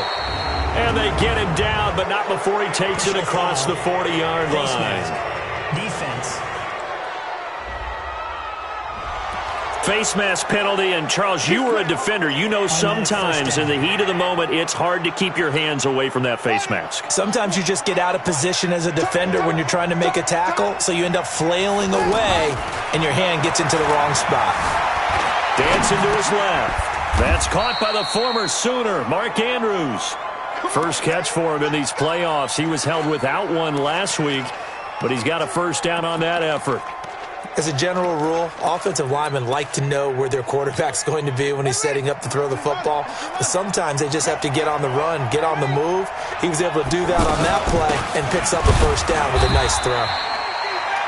And they get him down, but not before he takes it across the 40-yard line. Defense. Face mask penalty, and Charles, you were a defender. You know sometimes in the heat of the moment, it's hard to keep your hands away from that face mask. Sometimes you just get out of position as a defender when you're trying to make a tackle, so you end up flailing away, and your hand gets into the wrong spot. Dancing to his left. That's caught by the former Sooner, Mark Andrews. First catch for him in these playoffs. He was held without one last week, but he's got a first down on that effort. As a general rule, offensive linemen like to know where their quarterback's going to be when he's setting up to throw the football. But sometimes they just have to get on the run, get on the move. He was able to do that on that play and picks up a first down with a nice throw.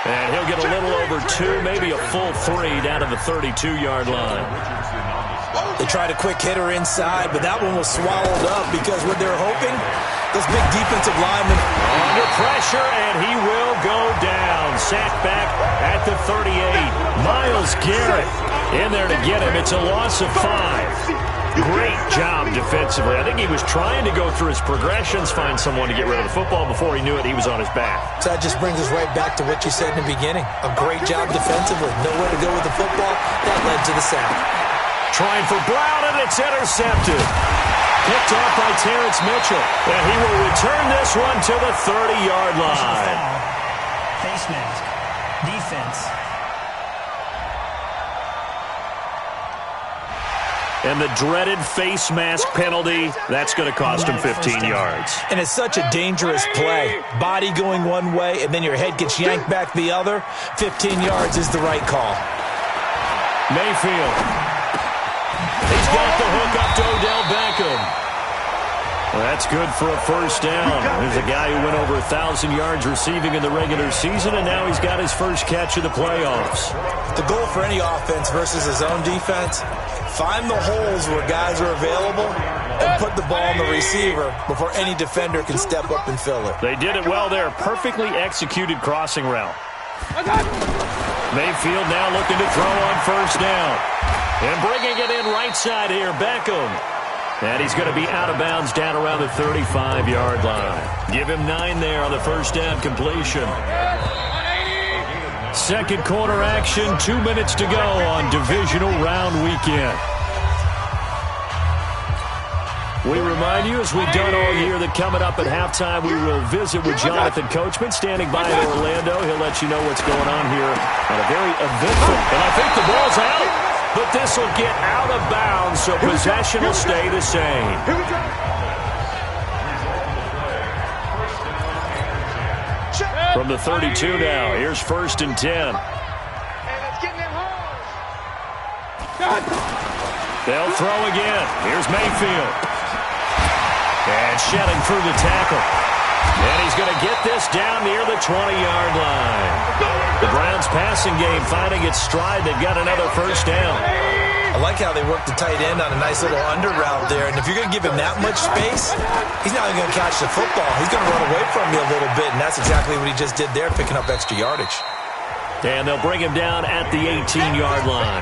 And he'll get a little over 2, maybe a full 3 down to the 32-yard line. They tried a quick hitter inside, but that one was swallowed up because what they're hoping, those big defensive linemen under pressure, and he will go down. Sacked back at the 38. Myles Garrett in there to get him. It's a loss of 5. Great job defensively. I think he was trying to go through his progressions, find someone to get rid of the football. Before he knew it, he was on his back. So that just brings us right back to what you said in the beginning. A great job defensively. Nowhere to go with the football. That led to the sack. Trying for Brown, and it's intercepted. Picked off by Terrence Mitchell. And he will return this one to the 30-yard line. Face mask. Defense. And the dreaded face mask penalty, that's going to cost him 15 yards. And it's such a dangerous play. Body going one way, and then your head gets yanked back the other. 15 yards is the right call. Mayfield. He's got the hook up to Odell Beckham. Well, that's good for a first down. There's a guy who went over 1,000 yards receiving in the regular season, and now he's got his first catch of the playoffs. The goal for any offense versus his own defense, find the holes where guys are available and put the ball on the receiver before any defender can step up and fill it. They did it well there. Perfectly executed crossing route. Mayfield now looking to throw on first down. And bringing it in right side here, Beckham. And he's going to be out of bounds down around the 35-yard line. Give him 9 there on the first down completion. Second quarter action, 2 minutes to go on divisional round weekend. We remind you, as we've done all year, that coming up at halftime, we will visit with Jonathan Coachman standing by in Orlando. He'll let you know what's going on here on a very eventful. And I think the ball's out, but this will get out of bounds, so possession will stay the same. From the 32 now, here's 1st and 10. They'll throw again. Here's Mayfield. And shedding through the tackle. And he's going to get this down near the 20-yard line. The Browns' passing game finding its stride. They've got another first down. I like how they work the tight end on a nice little under route there. And if you're going to give him that much space, he's not even going to catch the football. He's going to run away from you a little bit, and that's exactly what he just did there, picking up extra yardage. And they'll bring him down at the 18-yard line.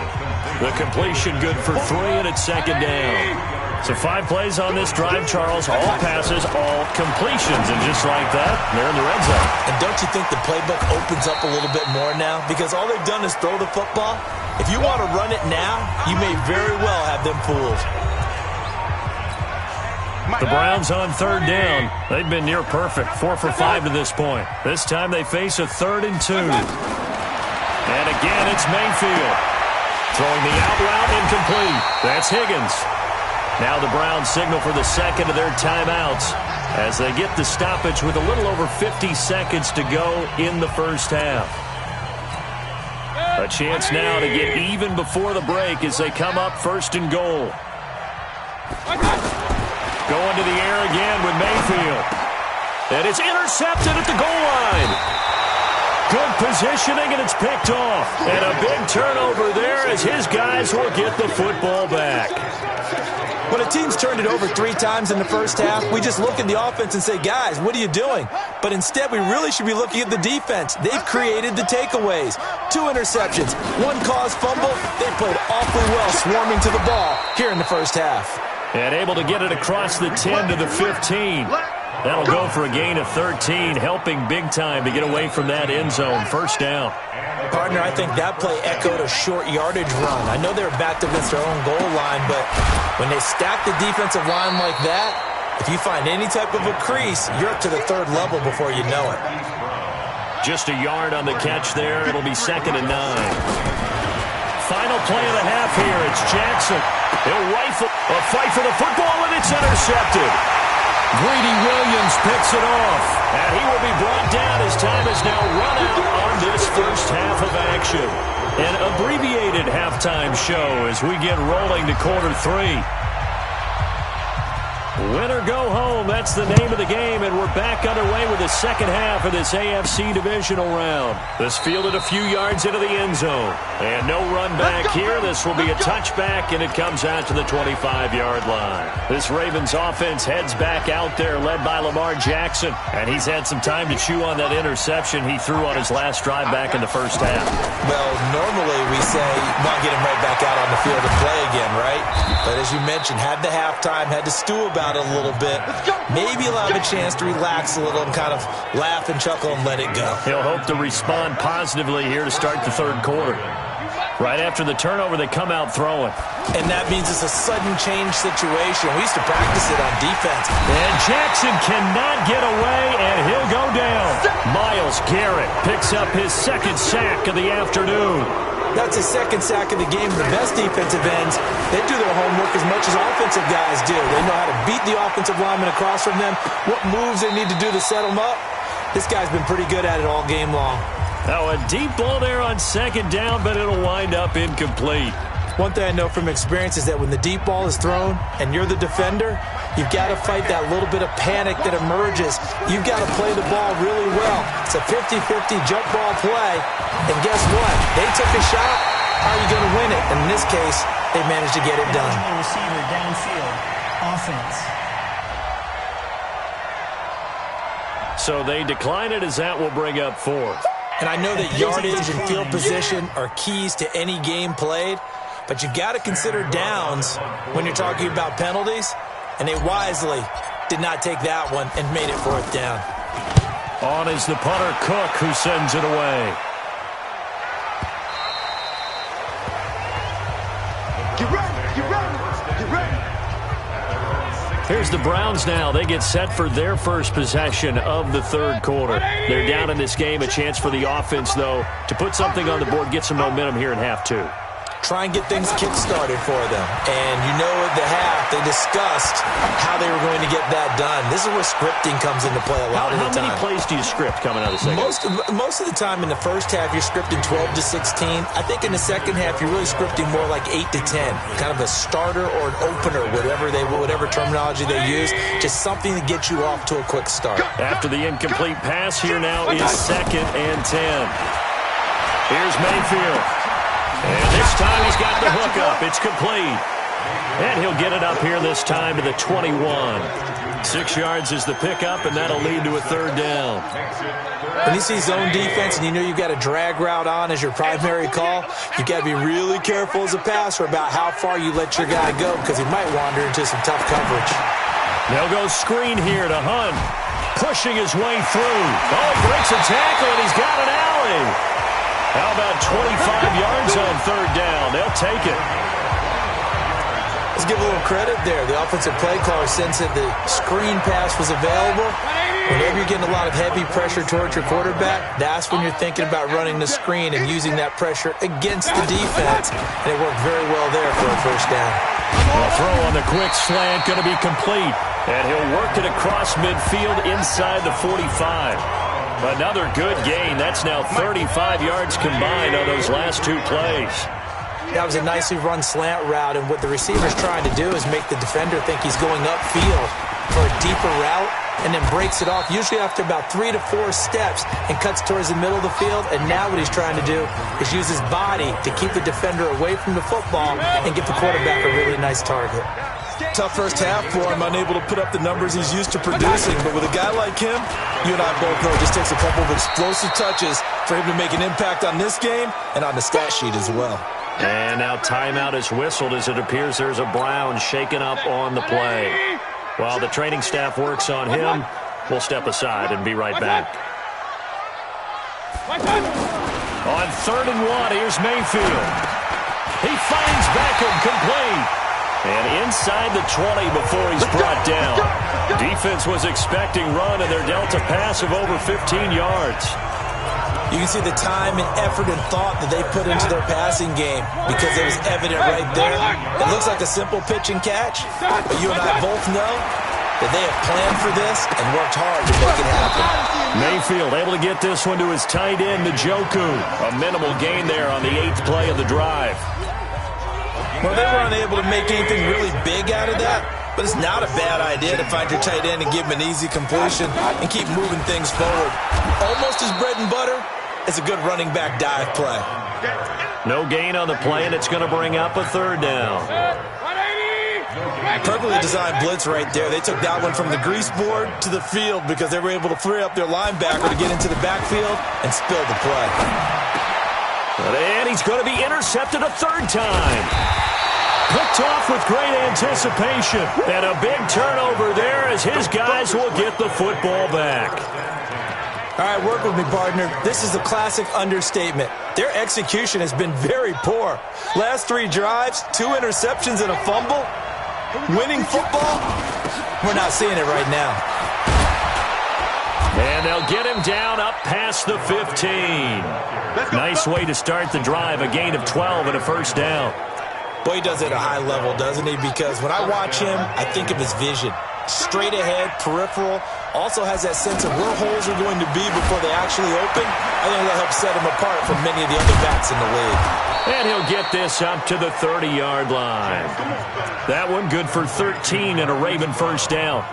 The completion good for 3, and it's second down. So 5 plays on this drive, Charles. All passes, all completions. And just like that, they're in the red zone. And don't you think the playbook opens up a little bit more now? Because all they've done is throw the football. If you want to run it now, you may very well have them fooled. The Browns on third down. They've been near perfect, 4 for 5 to this point. This time they face a 3rd and 2. And again, it's Mayfield. Throwing the out route incomplete. That's Higgins. Now the Browns signal for the second of their timeouts as they get the stoppage with a little over 50 seconds to go in the first half. A chance now to get even before the break as they come up 1st and goal. Going to the air again with Mayfield. And it's intercepted at the goal line. Good positioning, and it's picked off. And a big turnover there as his guys will get the football back. When a team's turned it over 3 times in the first half, we just look at the offense and say, guys, what are you doing? But instead, we really should be looking at the defense. They've created the takeaways. 2 interceptions, 1 caused fumble. They played awfully well swarming to the ball here in the first half. And able to get it across the 10 to the 15. That'll go for a gain of 13, helping big time to get away from that end zone. First down. Partner, I think that play echoed a short yardage run. I know they were backed against their own goal line, but when they stack the defensive line like that, if you find any type of a crease, you're up to the 3rd level before you know it. Just a yard on the catch there. It'll be 2nd and 9. Final play of the half here. It's Jackson. He'll rifle a fight for the football, and it's intercepted. Greedy Williams picks it off, and he will be brought down as time is now run out on this first half of action. An abbreviated halftime show as we get rolling to quarter 3. Win or go home, that's the name of the game, and we're back underway with the second half of this AFC divisional round. This fielded a few yards into the end zone, and no run back here. This will be a touchback, and it comes out to the 25-yard line. This Ravens offense heads back out there, led by Lamar Jackson, and he's had some time to chew on that interception he threw on his last drive back in the first half. Well, normally we say, not get him right back out on the field and play again, right? But as you mentioned, had the halftime, had to stew about it a little bit. Maybe he'll have a chance to relax a little and kind of laugh and chuckle and let it go. He'll hope to respond positively here to start the 3rd quarter. Right after the turnover, they come out throwing. And that means it's a sudden change situation. We used to practice it on defense. And Jackson cannot get away, and he'll go down. Myles Garrett picks up his 2nd sack of the afternoon. That's his 2nd sack of the game. The best defensive ends, they do their homework as much as offensive guys do. They know how to beat the offensive lineman across from them, what moves they need to do to set them up. This guy's been pretty good at it all game long. Now a deep ball there on 2nd down, but it'll wind up incomplete. One thing I know from experience is that when the deep ball is thrown and you're the defender, you've got to fight that little bit of panic that emerges. You've got to play the ball really well. It's a 50-50 jump ball play. And guess what? They took a shot. How are you going to win it? And in this case, they managed to get it done. Receiver downfield. Offense. So they decline it as that will bring up fourth. And I know that yardage and field position are keys to any game played, but you got to consider downs when you're talking about penalties, and they wisely did not take that one and made it fourth down. On is the punter, Cook, who sends it away. Get ready, get ready, get ready. Here's the Browns now. They get set for their first possession of the third quarter. They're down in this game. A chance for the offense, though, to put something on the board, get some momentum here in half two. Try and get things kick-started for them. And you know at the half, they discussed how they were going to get that done. This is where scripting comes into play a lot of the time. How many plays do you script coming out of the second? Most of the time in the first half, you're scripting 12 to 16. I think in the second half, you're really scripting more like 8 to 10. Kind of a starter or an opener, whatever terminology they use. Just something to get you off to a quick start. After the incomplete pass, here now is 2nd and 10. Here's Mayfield. And this time he's got the hook up. It's complete. And he'll get it up here this time to the 21. 6 yards is the pickup, and that'll lead to a third down. When you see zone defense and you know you've got a drag route on as your primary call, you've got to be really careful as a passer about how far you let your guy go because he might wander into some tough coverage. They'll go screen here to Hunt. Pushing his way through. Oh, he breaks a tackle, and he's got an alley. How about 25 yards on third down? They'll take it. Let's give a little credit there. The offensive play caller sensed that the screen pass was available. Whenever you're getting a lot of heavy pressure towards your quarterback, that's when you're thinking about running the screen and using that pressure against the defense. And it worked very well there for a first down. A throw on the quick slant going to be complete. And he'll work it across midfield inside the 45. Another good gain. That's now 35 yards combined on those last 2 plays. That was a nicely run slant route, and what the receiver's trying to do is make the defender think he's going upfield for a deeper route and then breaks it off, usually after about 3 to 4 steps, and cuts towards the middle of the field. And now what he's trying to do is use his body to keep the defender away from the football and give the quarterback a really nice target. Tough first half for him, unable to put up the numbers he's used to producing. But with a guy like him, you and I both know it just takes a couple of explosive touches for him to make an impact on this game and on the stat sheet as well. And now timeout is whistled as it appears there's a Brown shaken up on the play. While the training staff works on him, we'll step aside and be right back. On 3rd and 1, here's Mayfield. He finds Beckham complete. And inside the 20 before he's brought down. Defense was expecting run, and they're dealt a pass of over 15 yards. You can see the time and effort and thought that they put into their passing game because it was evident right there. It looks like a simple pitch and catch, but you and I both know that they have planned for this and worked hard to make it happen. Mayfield able to get this one to his tight end, Njoku. A minimal gain there on the 8th play of the drive. Well, they were unable to make anything really big out of that, but it's not a bad idea to find your tight end and give him an easy completion and keep moving things forward. Almost his bread and butter is a good running back dive play. No gain on the play, and it's going to bring up a 3rd down. Perfectly designed blitz right there. They took that one from the grease board to the field because they were able to free up their linebacker to get into the backfield and spill the play. And he's going to be intercepted a 3rd time. Picked off with great anticipation. And a big turnover there as his guys will get the football back. All right, work with me, partner. This is a classic understatement. Their execution has been very poor. Last 3 drives, 2 interceptions and a fumble. Winning football? We're not seeing it right now. And they'll get him down up past the 15. Nice way to start the drive. A gain of 12 and a first down. Boy, he does it at a high level, doesn't he? Because when I watch him, I think of his vision. Straight ahead, peripheral. Also has that sense of where holes are going to be before they actually open. I think that'll help set him apart from many of the other backs in the league. And he'll get this up to the 30-yard line. That one good for 13 and a Raven first down.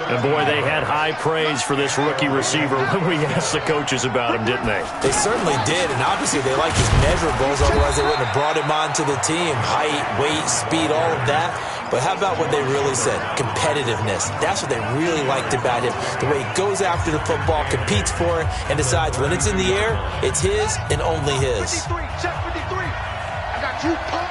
And, boy, they had high praise for this rookie receiver when we asked the coaches about him, didn't they? They certainly did, and obviously they like his measurables, otherwise they wouldn't have brought him onto the team. Height, weight, speed, all of that. But how about what they really said? Competitiveness. That's what they really liked about him. The way he goes after the football, competes for it, and decides when it's in the air, it's his and only his. 53, check 53. I got you, punk.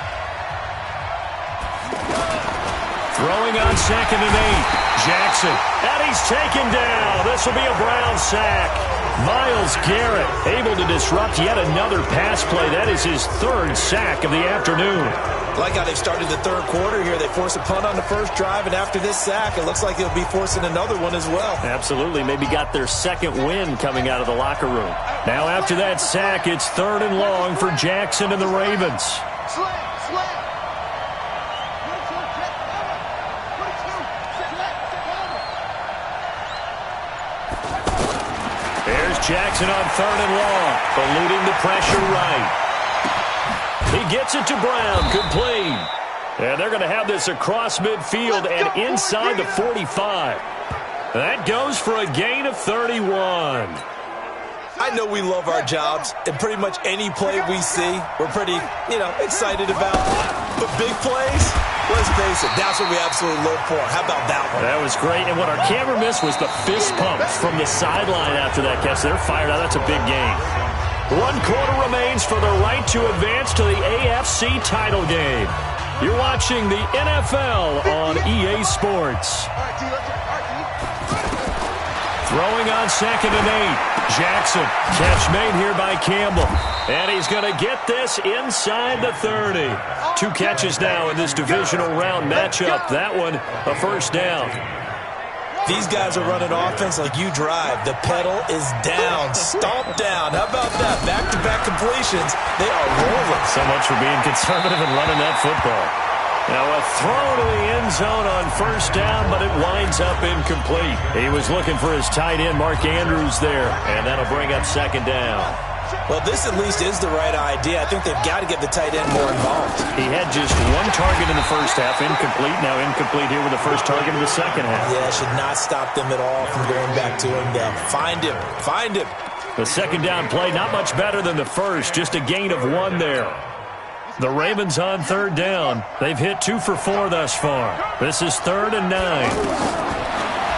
Throwing on 2nd and 8. Jackson, and he's taken down. This will be a Brown sack. Myles Garrett able to disrupt yet another pass play. That is his 3rd sack of the afternoon. Like how they've started the 3rd quarter here. They force a punt on the first drive, and after this sack, it looks like they'll be forcing another one as well. Absolutely. Maybe got their 2nd win coming out of the locker room. Now after that sack, it's 3rd and long for Jackson and the Ravens. Jackson on 3rd and long, eluding the pressure right. He gets it to Brown, complete. And they're going to have this across midfield and inside the 45. That goes for a gain of 31. I know we love our jobs, and pretty much any play we see, we're pretty, excited about. But big plays, let's face it, that's what we absolutely live for. How about that one? That was great, and what our camera missed was the fist pumps from the sideline after that catch. They're fired out. That's a big gain. 1 quarter remains for the right to advance to the AFC title game. You're watching the NFL on EA Sports. Throwing on 2nd and 8. Jackson, catch made here by Campbell. And he's going to get this inside the 30. 2 catches now in this divisional round matchup. That one, a first down. These guys are running offense like you drive. The pedal is down, stomp down. How about that? Back-to-back completions. They are rolling. So much for being conservative and running that football. Now a throw to the end zone on first down, but it winds up incomplete. He was looking for his tight end, Mark Andrews, there, and that'll bring up 2nd down. Well, this at least is the right idea. I think they've got to get the tight end more involved. He had just 1 target in the first half, incomplete. Now incomplete here with the first target in the second half. Yeah, should not stop them at all from going back to him, though. Find him. Find him. The 2nd down play, not much better than the first, just a gain of 1 there. The Ravens on 3rd down. They've hit 2 for 4 thus far. This is 3rd and 9.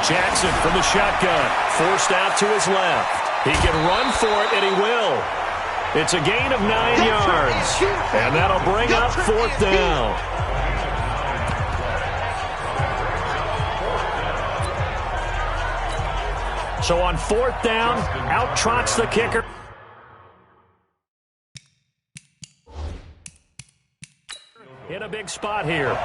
Jackson from the shotgun, forced out to his left. He can run for it, and he will. It's a gain of 9 yards, and that'll bring up 4th down. So on 4th down, out trots the kicker. In a big spot here.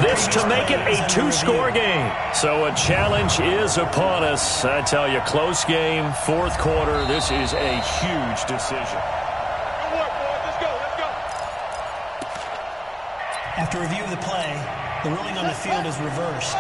This to make it a 2-score game. So a challenge is upon us. I tell you, close game, 4th quarter. This is a huge decision. After review of the play, the ruling on the field is reversed.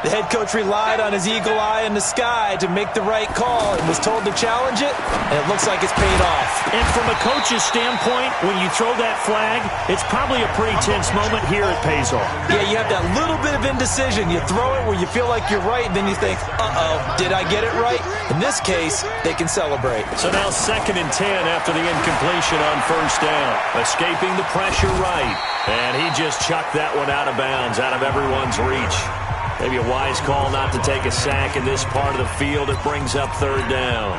The head coach relied on his eagle eye in the sky to make the right call and was told to challenge it, and it looks like it's paid off. And from a coach's standpoint, when you throw that flag, it's probably a pretty tense moment. Here it pays off. Yeah, you have that little bit of indecision. You throw it where you feel like you're right, and then you think, uh-oh, did I get it right? In this case, they can celebrate. So now 2nd and 10 after the incompletion on first down. Escaping the pressure right. And he just chucked that one out of bounds, out of everyone's reach. Maybe a wise call not to take a sack in this part of the field. It brings up 3rd down.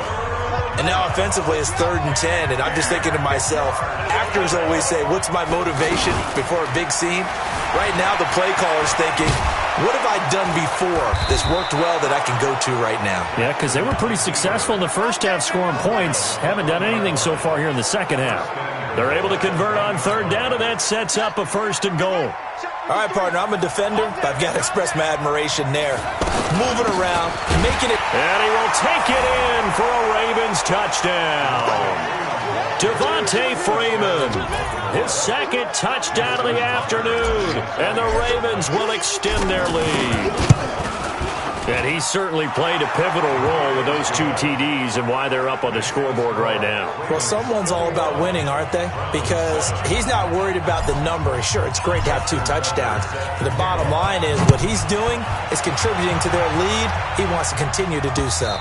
And now offensively it's 3rd and 10, and I'm just thinking to myself, actors always say, what's my motivation before a big scene? Right now the play caller's thinking, what have I done before that's worked well that I can go to right now? Yeah, because they were pretty successful in the first half scoring points. Haven't done anything so far here in the second half. They're able to convert on 3rd down, and that sets up a 1st and goal. All right, partner, I'm a defender, but I've got to express my admiration there. Moving around, making it. And he will take it in for a Ravens touchdown. Devontae Freeman, his 2nd touchdown of the afternoon, and the Ravens will extend their lead. And he certainly played a pivotal role with those 2 TDs and why they're up on the scoreboard right now. Well, someone's all about winning, aren't they? Because he's not worried about the number. Sure, it's great to have 2 touchdowns. But the bottom line is what he's doing is contributing to their lead. He wants to continue to do so.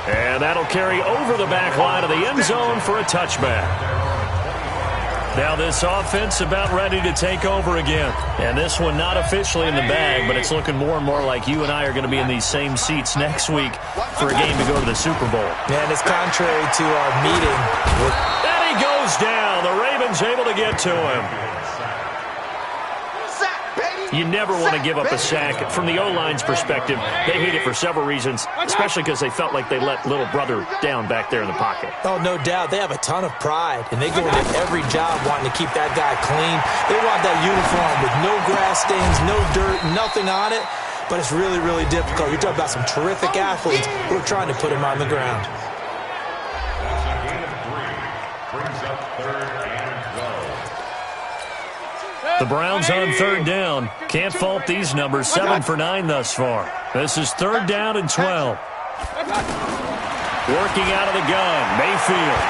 And that'll carry over the back line of the end zone for a touchback. Now this offense about ready to take over again. And this one not officially in the bag, but it's looking more and more like you and I are going to be in these same seats next week for a game to go to the Super Bowl. And it's contrary to our meeting. And he goes down. The Ravens able to get to him. You never want to give up a sack. From the O-line's perspective, they hate it for several reasons, especially because they felt like they let little brother down back there in the pocket. Oh, no doubt. They have a ton of pride, and they go into every job wanting to keep that guy clean. They want that uniform with no grass stains, no dirt, nothing on it, but it's really, really difficult. You're talking about some terrific athletes who are trying to put him on the ground. Brings up 3rd and 12. The Browns on 3rd down. Can't fault these numbers. 7 for 9 thus far. This is 3rd down and 12. Working out of the gun, Mayfield.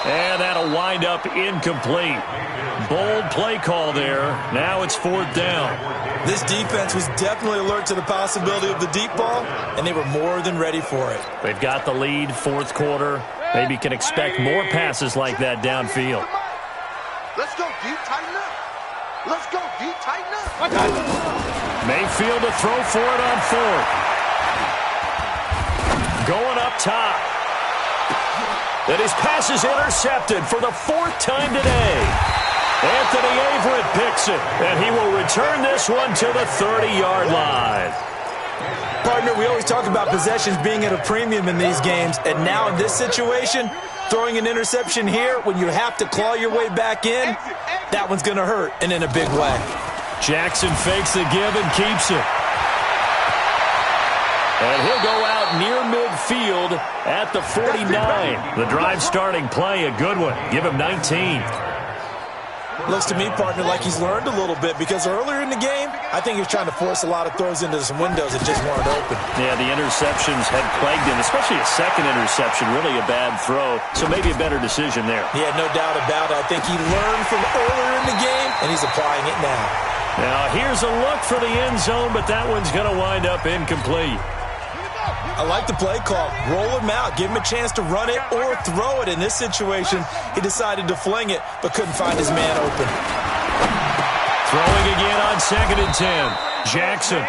And that'll wind up incomplete. Bold play call there. Now it's 4th down. This defense was definitely alert to the possibility of the deep ball, and they were more than ready for it. They've got the lead, 4th quarter. Maybe can expect more passes like that downfield. Let's go deep, tighten up. Let's go deep, tighten up. Mayfield to throw for it on 4th. Going up top. And his pass is intercepted for the 4th time today. Anthony Averett picks it, and he will return this one to the 30-yard line. Partner, we always talk about possessions being at a premium in these games, and now in this situation, throwing an interception here when you have to claw your way back in, that one's going to hurt, and in a big way. Jackson fakes the give and keeps it. And he'll go out near midfield at the 49. The drive starting play, a good one. Give him 19. Looks to me, partner, like he's learned a little bit because earlier in the game, I think he was trying to force a lot of throws into some windows that just weren't open. Yeah, the interceptions had plagued him, especially a second interception, really a bad throw. So maybe a better decision there. Yeah, no doubt about it. I think he learned from earlier in the game, and he's applying it now. Now, here's a look for the end zone, but that one's going to wind up incomplete. I like the play call. Roll him out. Give him a chance to run it or throw it. In this situation, he decided to fling it, but couldn't find his man open. Throwing again on 2nd and 10. Jackson.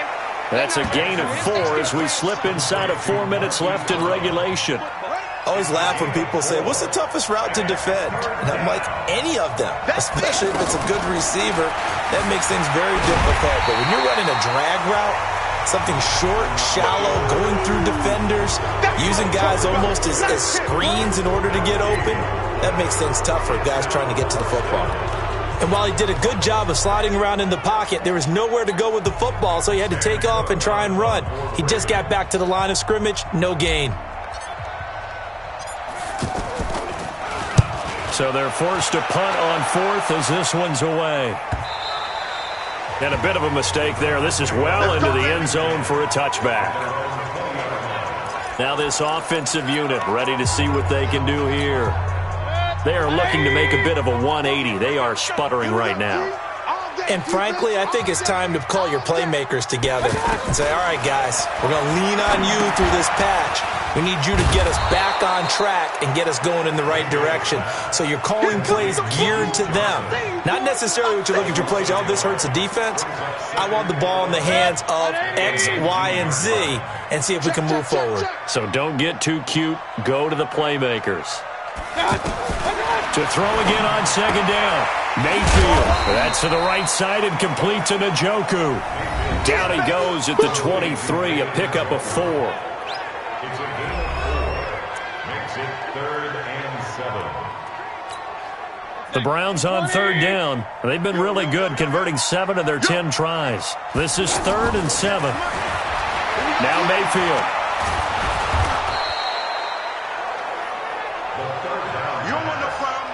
That's a gain of 4 as we slip inside of 4 minutes left in regulation. I always laugh when people say, what's the toughest route to defend? And I'm like, any of them, especially if it's a good receiver. That makes things very difficult. But when you're running a drag route, something short, shallow, going through defenders, using guys almost as screens in order to get open, that makes things tough for guys trying to get to the football. And while he did a good job of sliding around in the pocket, there was nowhere to go with the football, so he had to take off and try and run. He just got back to the line of scrimmage, no gain. So they're forced to punt on 4th as this one's away. And a bit of a mistake there. This is well into the end zone for a touchback. Now this offensive unit ready to see what they can do here. They are looking to make a bit of a 180. They are sputtering right now. And frankly, I think it's time to call your playmakers together and say, all right, guys, we're going to lean on you through this patch. We need you to get us back on track and get us going in the right direction. So you're calling plays geared to them. Not necessarily what you look at your plays, oh, this hurts the defense. I want the ball in the hands of X, Y, and Z and see if we can move forward. So don't get too cute. Go to the playmakers. To throw again on 2nd down. Mayfield. That's to the right side and complete to Njoku. Down he goes at the 23, a pickup of 4. It's a gain of 4. Makes it 3rd and 7. The Browns on 3rd down. They've been really good, converting 7 of their 10 tries. This is 3rd and 7. Now Mayfield. You don't want no problem.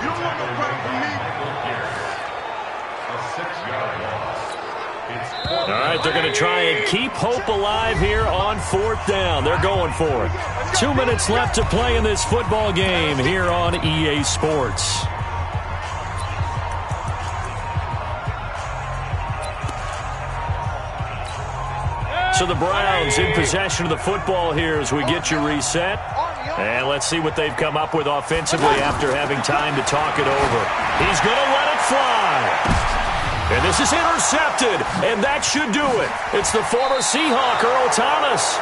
You don't want no problem from me. A 6-yard loss. All right, they're going to try and keep hope alive here on 4th down. They're going for it. 2 minutes left to play in this football game here on EA Sports. So the Browns in possession of the football here as we get you reset. And let's see what they've come up with offensively after having time to talk it over. He's going to let it fly. And this is intercepted, and that should do it. It's the former Seahawk, Earl Thomas.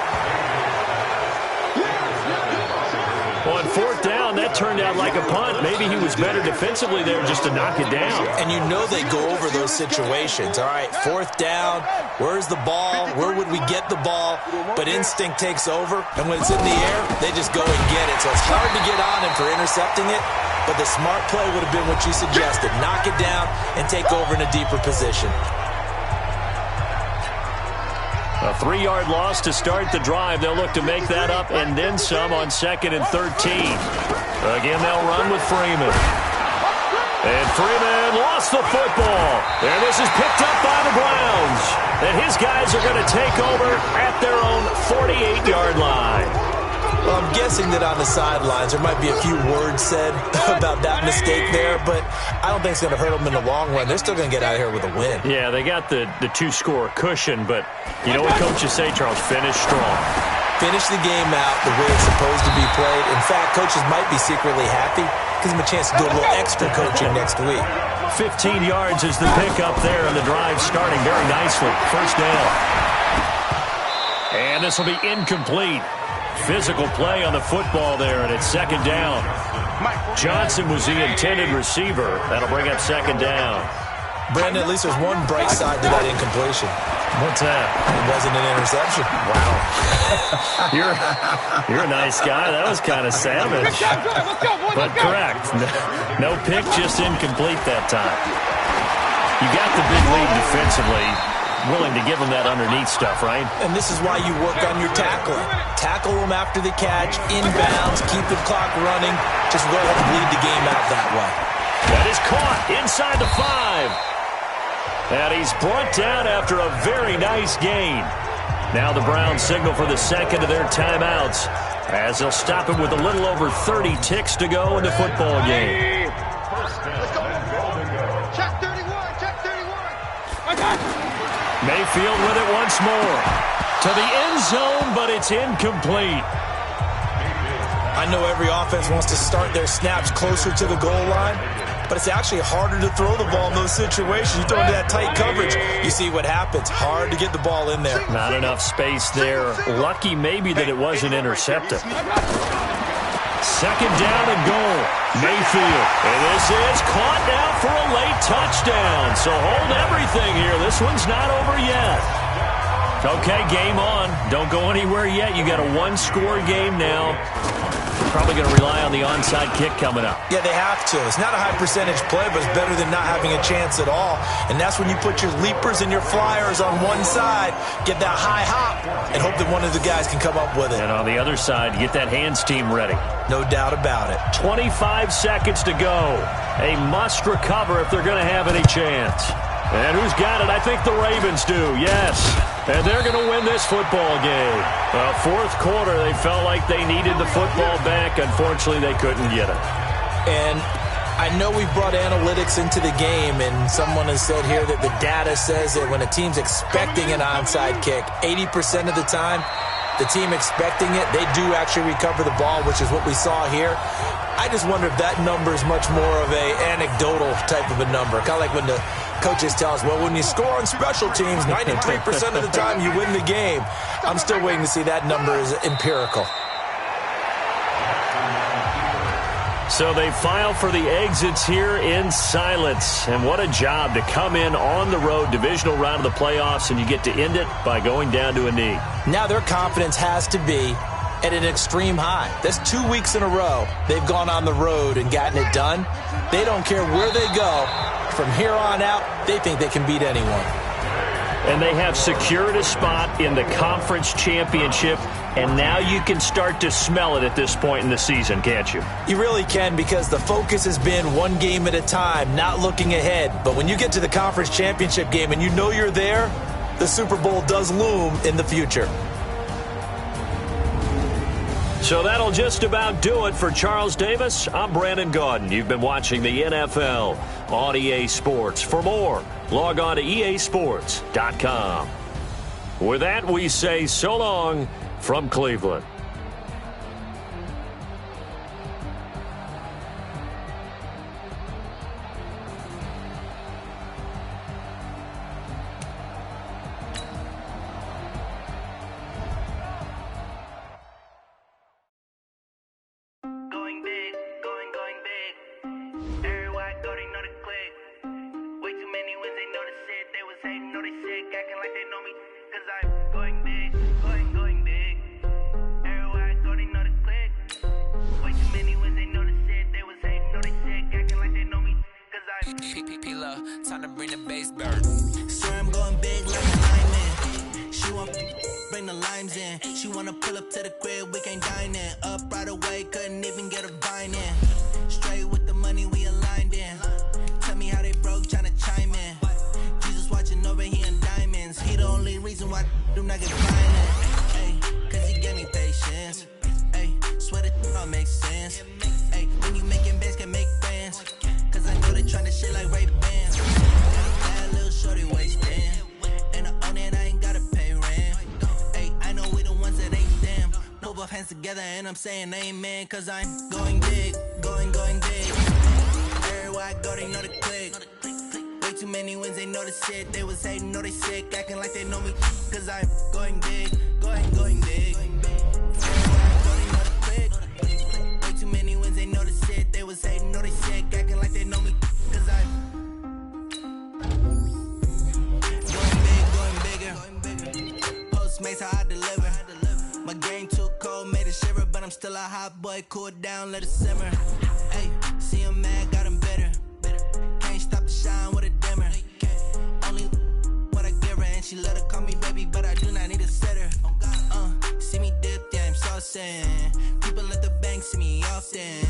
On 4th down, that turned out like a punt. Maybe he was better defensively there just to knock it down. And you know they go over those situations. All right, 4th down, where's the ball? Where would we get the ball? But instinct takes over, and when it's in the air, they just go and get it. So it's hard to get on him for intercepting it, but the smart play would have been what you suggested. Knock it down and take over in a deeper position. A 3-yard loss to start the drive. They'll look to make that up and then some on 2nd and 13. Again, they'll run with Freeman. And Freeman lost the football. And this is picked up by the Browns. And his guys are going to take over at their own 48-yard line. Well, I'm guessing that on the sidelines there might be a few words said about that mistake there, but I don't think it's going to hurt them in the long run. They're still going to get out of here with a win. Yeah, they got the 2-score cushion, but you know what coaches say, Charles? Finish strong. Finish the game out the way it's supposed to be played. In fact, coaches might be secretly happy. Gives them a chance to do a little extra coaching next week. 15 yards is the pickup there, and the drive starting very nicely. 1st down. And this will be incomplete. Physical play on the football there, and it's 2nd down. Johnson was the intended receiver. That'll bring up 2nd down. Brandon, at least there's one bright side to that incompletion. What's that? It wasn't an interception. Wow. You're a nice guy. That was kind of savage. But correct. No pick, just incomplete that time. You got the big lead defensively. Willing to give them that underneath stuff, right? And this is why you work on your tackling. Tackle them after the catch, inbounds, keep the clock running. Just go ahead and bleed the game out that way. That is caught inside the 5. And he's brought down after a very nice gain. Now the Browns signal for the 2nd of their timeouts as they'll stop him with a little over 30 ticks to go in the football game. Check 31, check 31. Mayfield with it once more. To the end zone, but it's incomplete. I know every offense wants to start their snaps closer to the goal line, but it's actually harder to throw the ball in those situations. You throw into that tight coverage, you see what happens. Hard to get the ball in there. Not enough space there. Lucky maybe that it wasn't intercepted. 2nd down and goal. Mayfield. And this is caught now for a late touchdown. So hold everything here. This one's not over yet. Okay, game on. Don't go anywhere yet. You got a 1-score game now. Probably going to rely on the onside kick coming up. Yeah, they have to. It's not a high percentage play, but it's better than not having a chance at all. And that's when you put your leapers and your flyers on one side, get that high hop, and hope that one of the guys can come up with it. And on the other side, get that hands team ready. No doubt about it. 25 seconds to go. A must recover if they're going to have any chance. And who's got it? I think the Ravens do, yes. And they're going to win this football game. Well, 4th quarter, they felt like they needed the football back. Unfortunately, they couldn't get it. And I know we brought analytics into the game, and someone has said here that the data says that when a team's expecting an onside kick, 80% of the time, the team expecting it, they do actually recover the ball, which is what we saw here. I just wonder if that number is much more of a anecdotal type of a number. Kind of like when the coaches tell us, well, when you score on special teams, 93% of the time you win the game. I'm still waiting to see that number is empirical. So they file for the exits here in silence. And what a job to come in on the road, divisional round of the playoffs, and you get to end it by going down to a knee. Now their confidence has to be at an extreme high. That's 2 weeks in a row they've gone on the road and gotten it done. They don't care where they go. From here on out, they think they can beat anyone. And they have secured a spot in the conference championship, and now you can start to smell it at this point in the season, can't you? You really can, because the focus has been one game at a time, not looking ahead. But when you get to the conference championship game and you know you're there, the Super Bowl does loom in the future. So that'll just about do it for Charles Davis. I'm Brandon Gaudin. You've been watching the NFL on EA Sports. For more, log on to easports.com. With that, we say so long from Cleveland. Time to bring the bass bird. Swear I'm going big like a lineman. She want bring the limes in. She wanna pull up to the crib, we can't dine in. Up right away, couldn't even get a vine in. Straight with the money we aligned in. Tell me how they broke, tryna chime in. Jesus watching over, he in diamonds. He the only reason why I do not get violent. Ay, cause he gave me patience. Ay, swear that all makes sense. Ay, when you making bands, can make friends. Cause I know they tryna shit like Ray-Bans. Got a bad little shorty wasting. And I own it, I ain't gotta pay rent. Ay, I know we the ones that ain't them. Put both hands together and I'm saying amen. Cause I'm going big, going big. Everywhere I go, they know the click. Way too many wins, they know the shit. They was hating, know they sick, acting like they know me. Cause I'm going big, going big. Everywhere I go, they know the click. Way too many wins, they know the shit. They was hating, know they sick, acting like they know me. Cause I'm going bigger. Postmates how I deliver. My game too cold, made it shiver, but I'm still a hot boy. Cool it down, let it simmer. Hey, see him mad, got him bitter. Can't stop the shine with a dimmer. Only what I give her, and she let her call me baby, but I do not need a sitter. See me dip, yeah, I'm saucing. People at the bank see me often.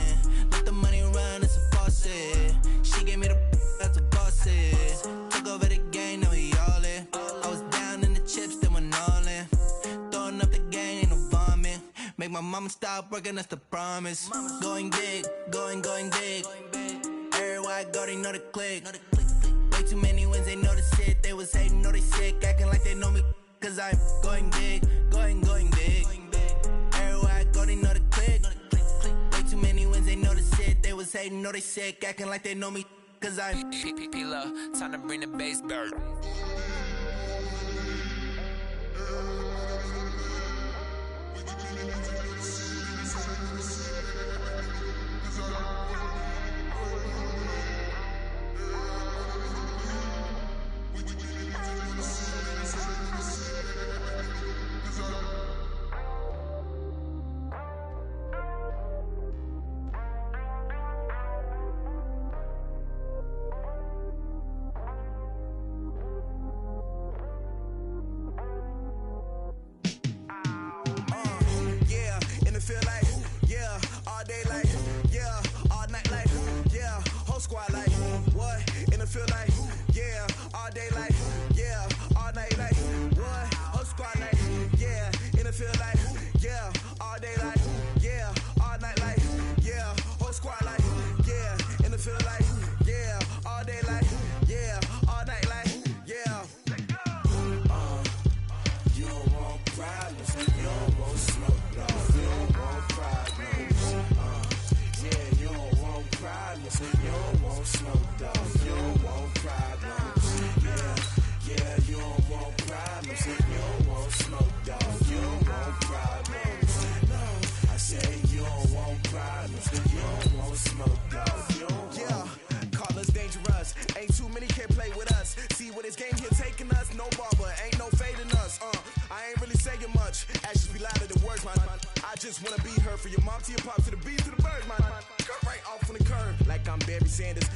Let the money run, it's a faucet. She gave me the that's a faucet. Took over the game, now we all in. I was down in the chips, then went all in. Throwing up the game, ain't no vomit. Make my mama stop working, that's the promise. Going big, going big. Everywhere I go, they know the click. Way too many wins, they know the shit. They was hating, know they sick, acting like they know me. Cause I'm going big, going big. Everywhere I go, they know the click. Way too many wins, they know the shit. They was hating, know they sick, acting like they know me. Cause I'm P-P-P-Love, time to bring the bass bird.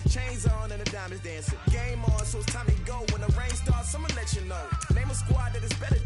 Chains on and the diamonds dancing. Game on, so it's time to go. When the rain starts, I'ma let you know. a squad that is better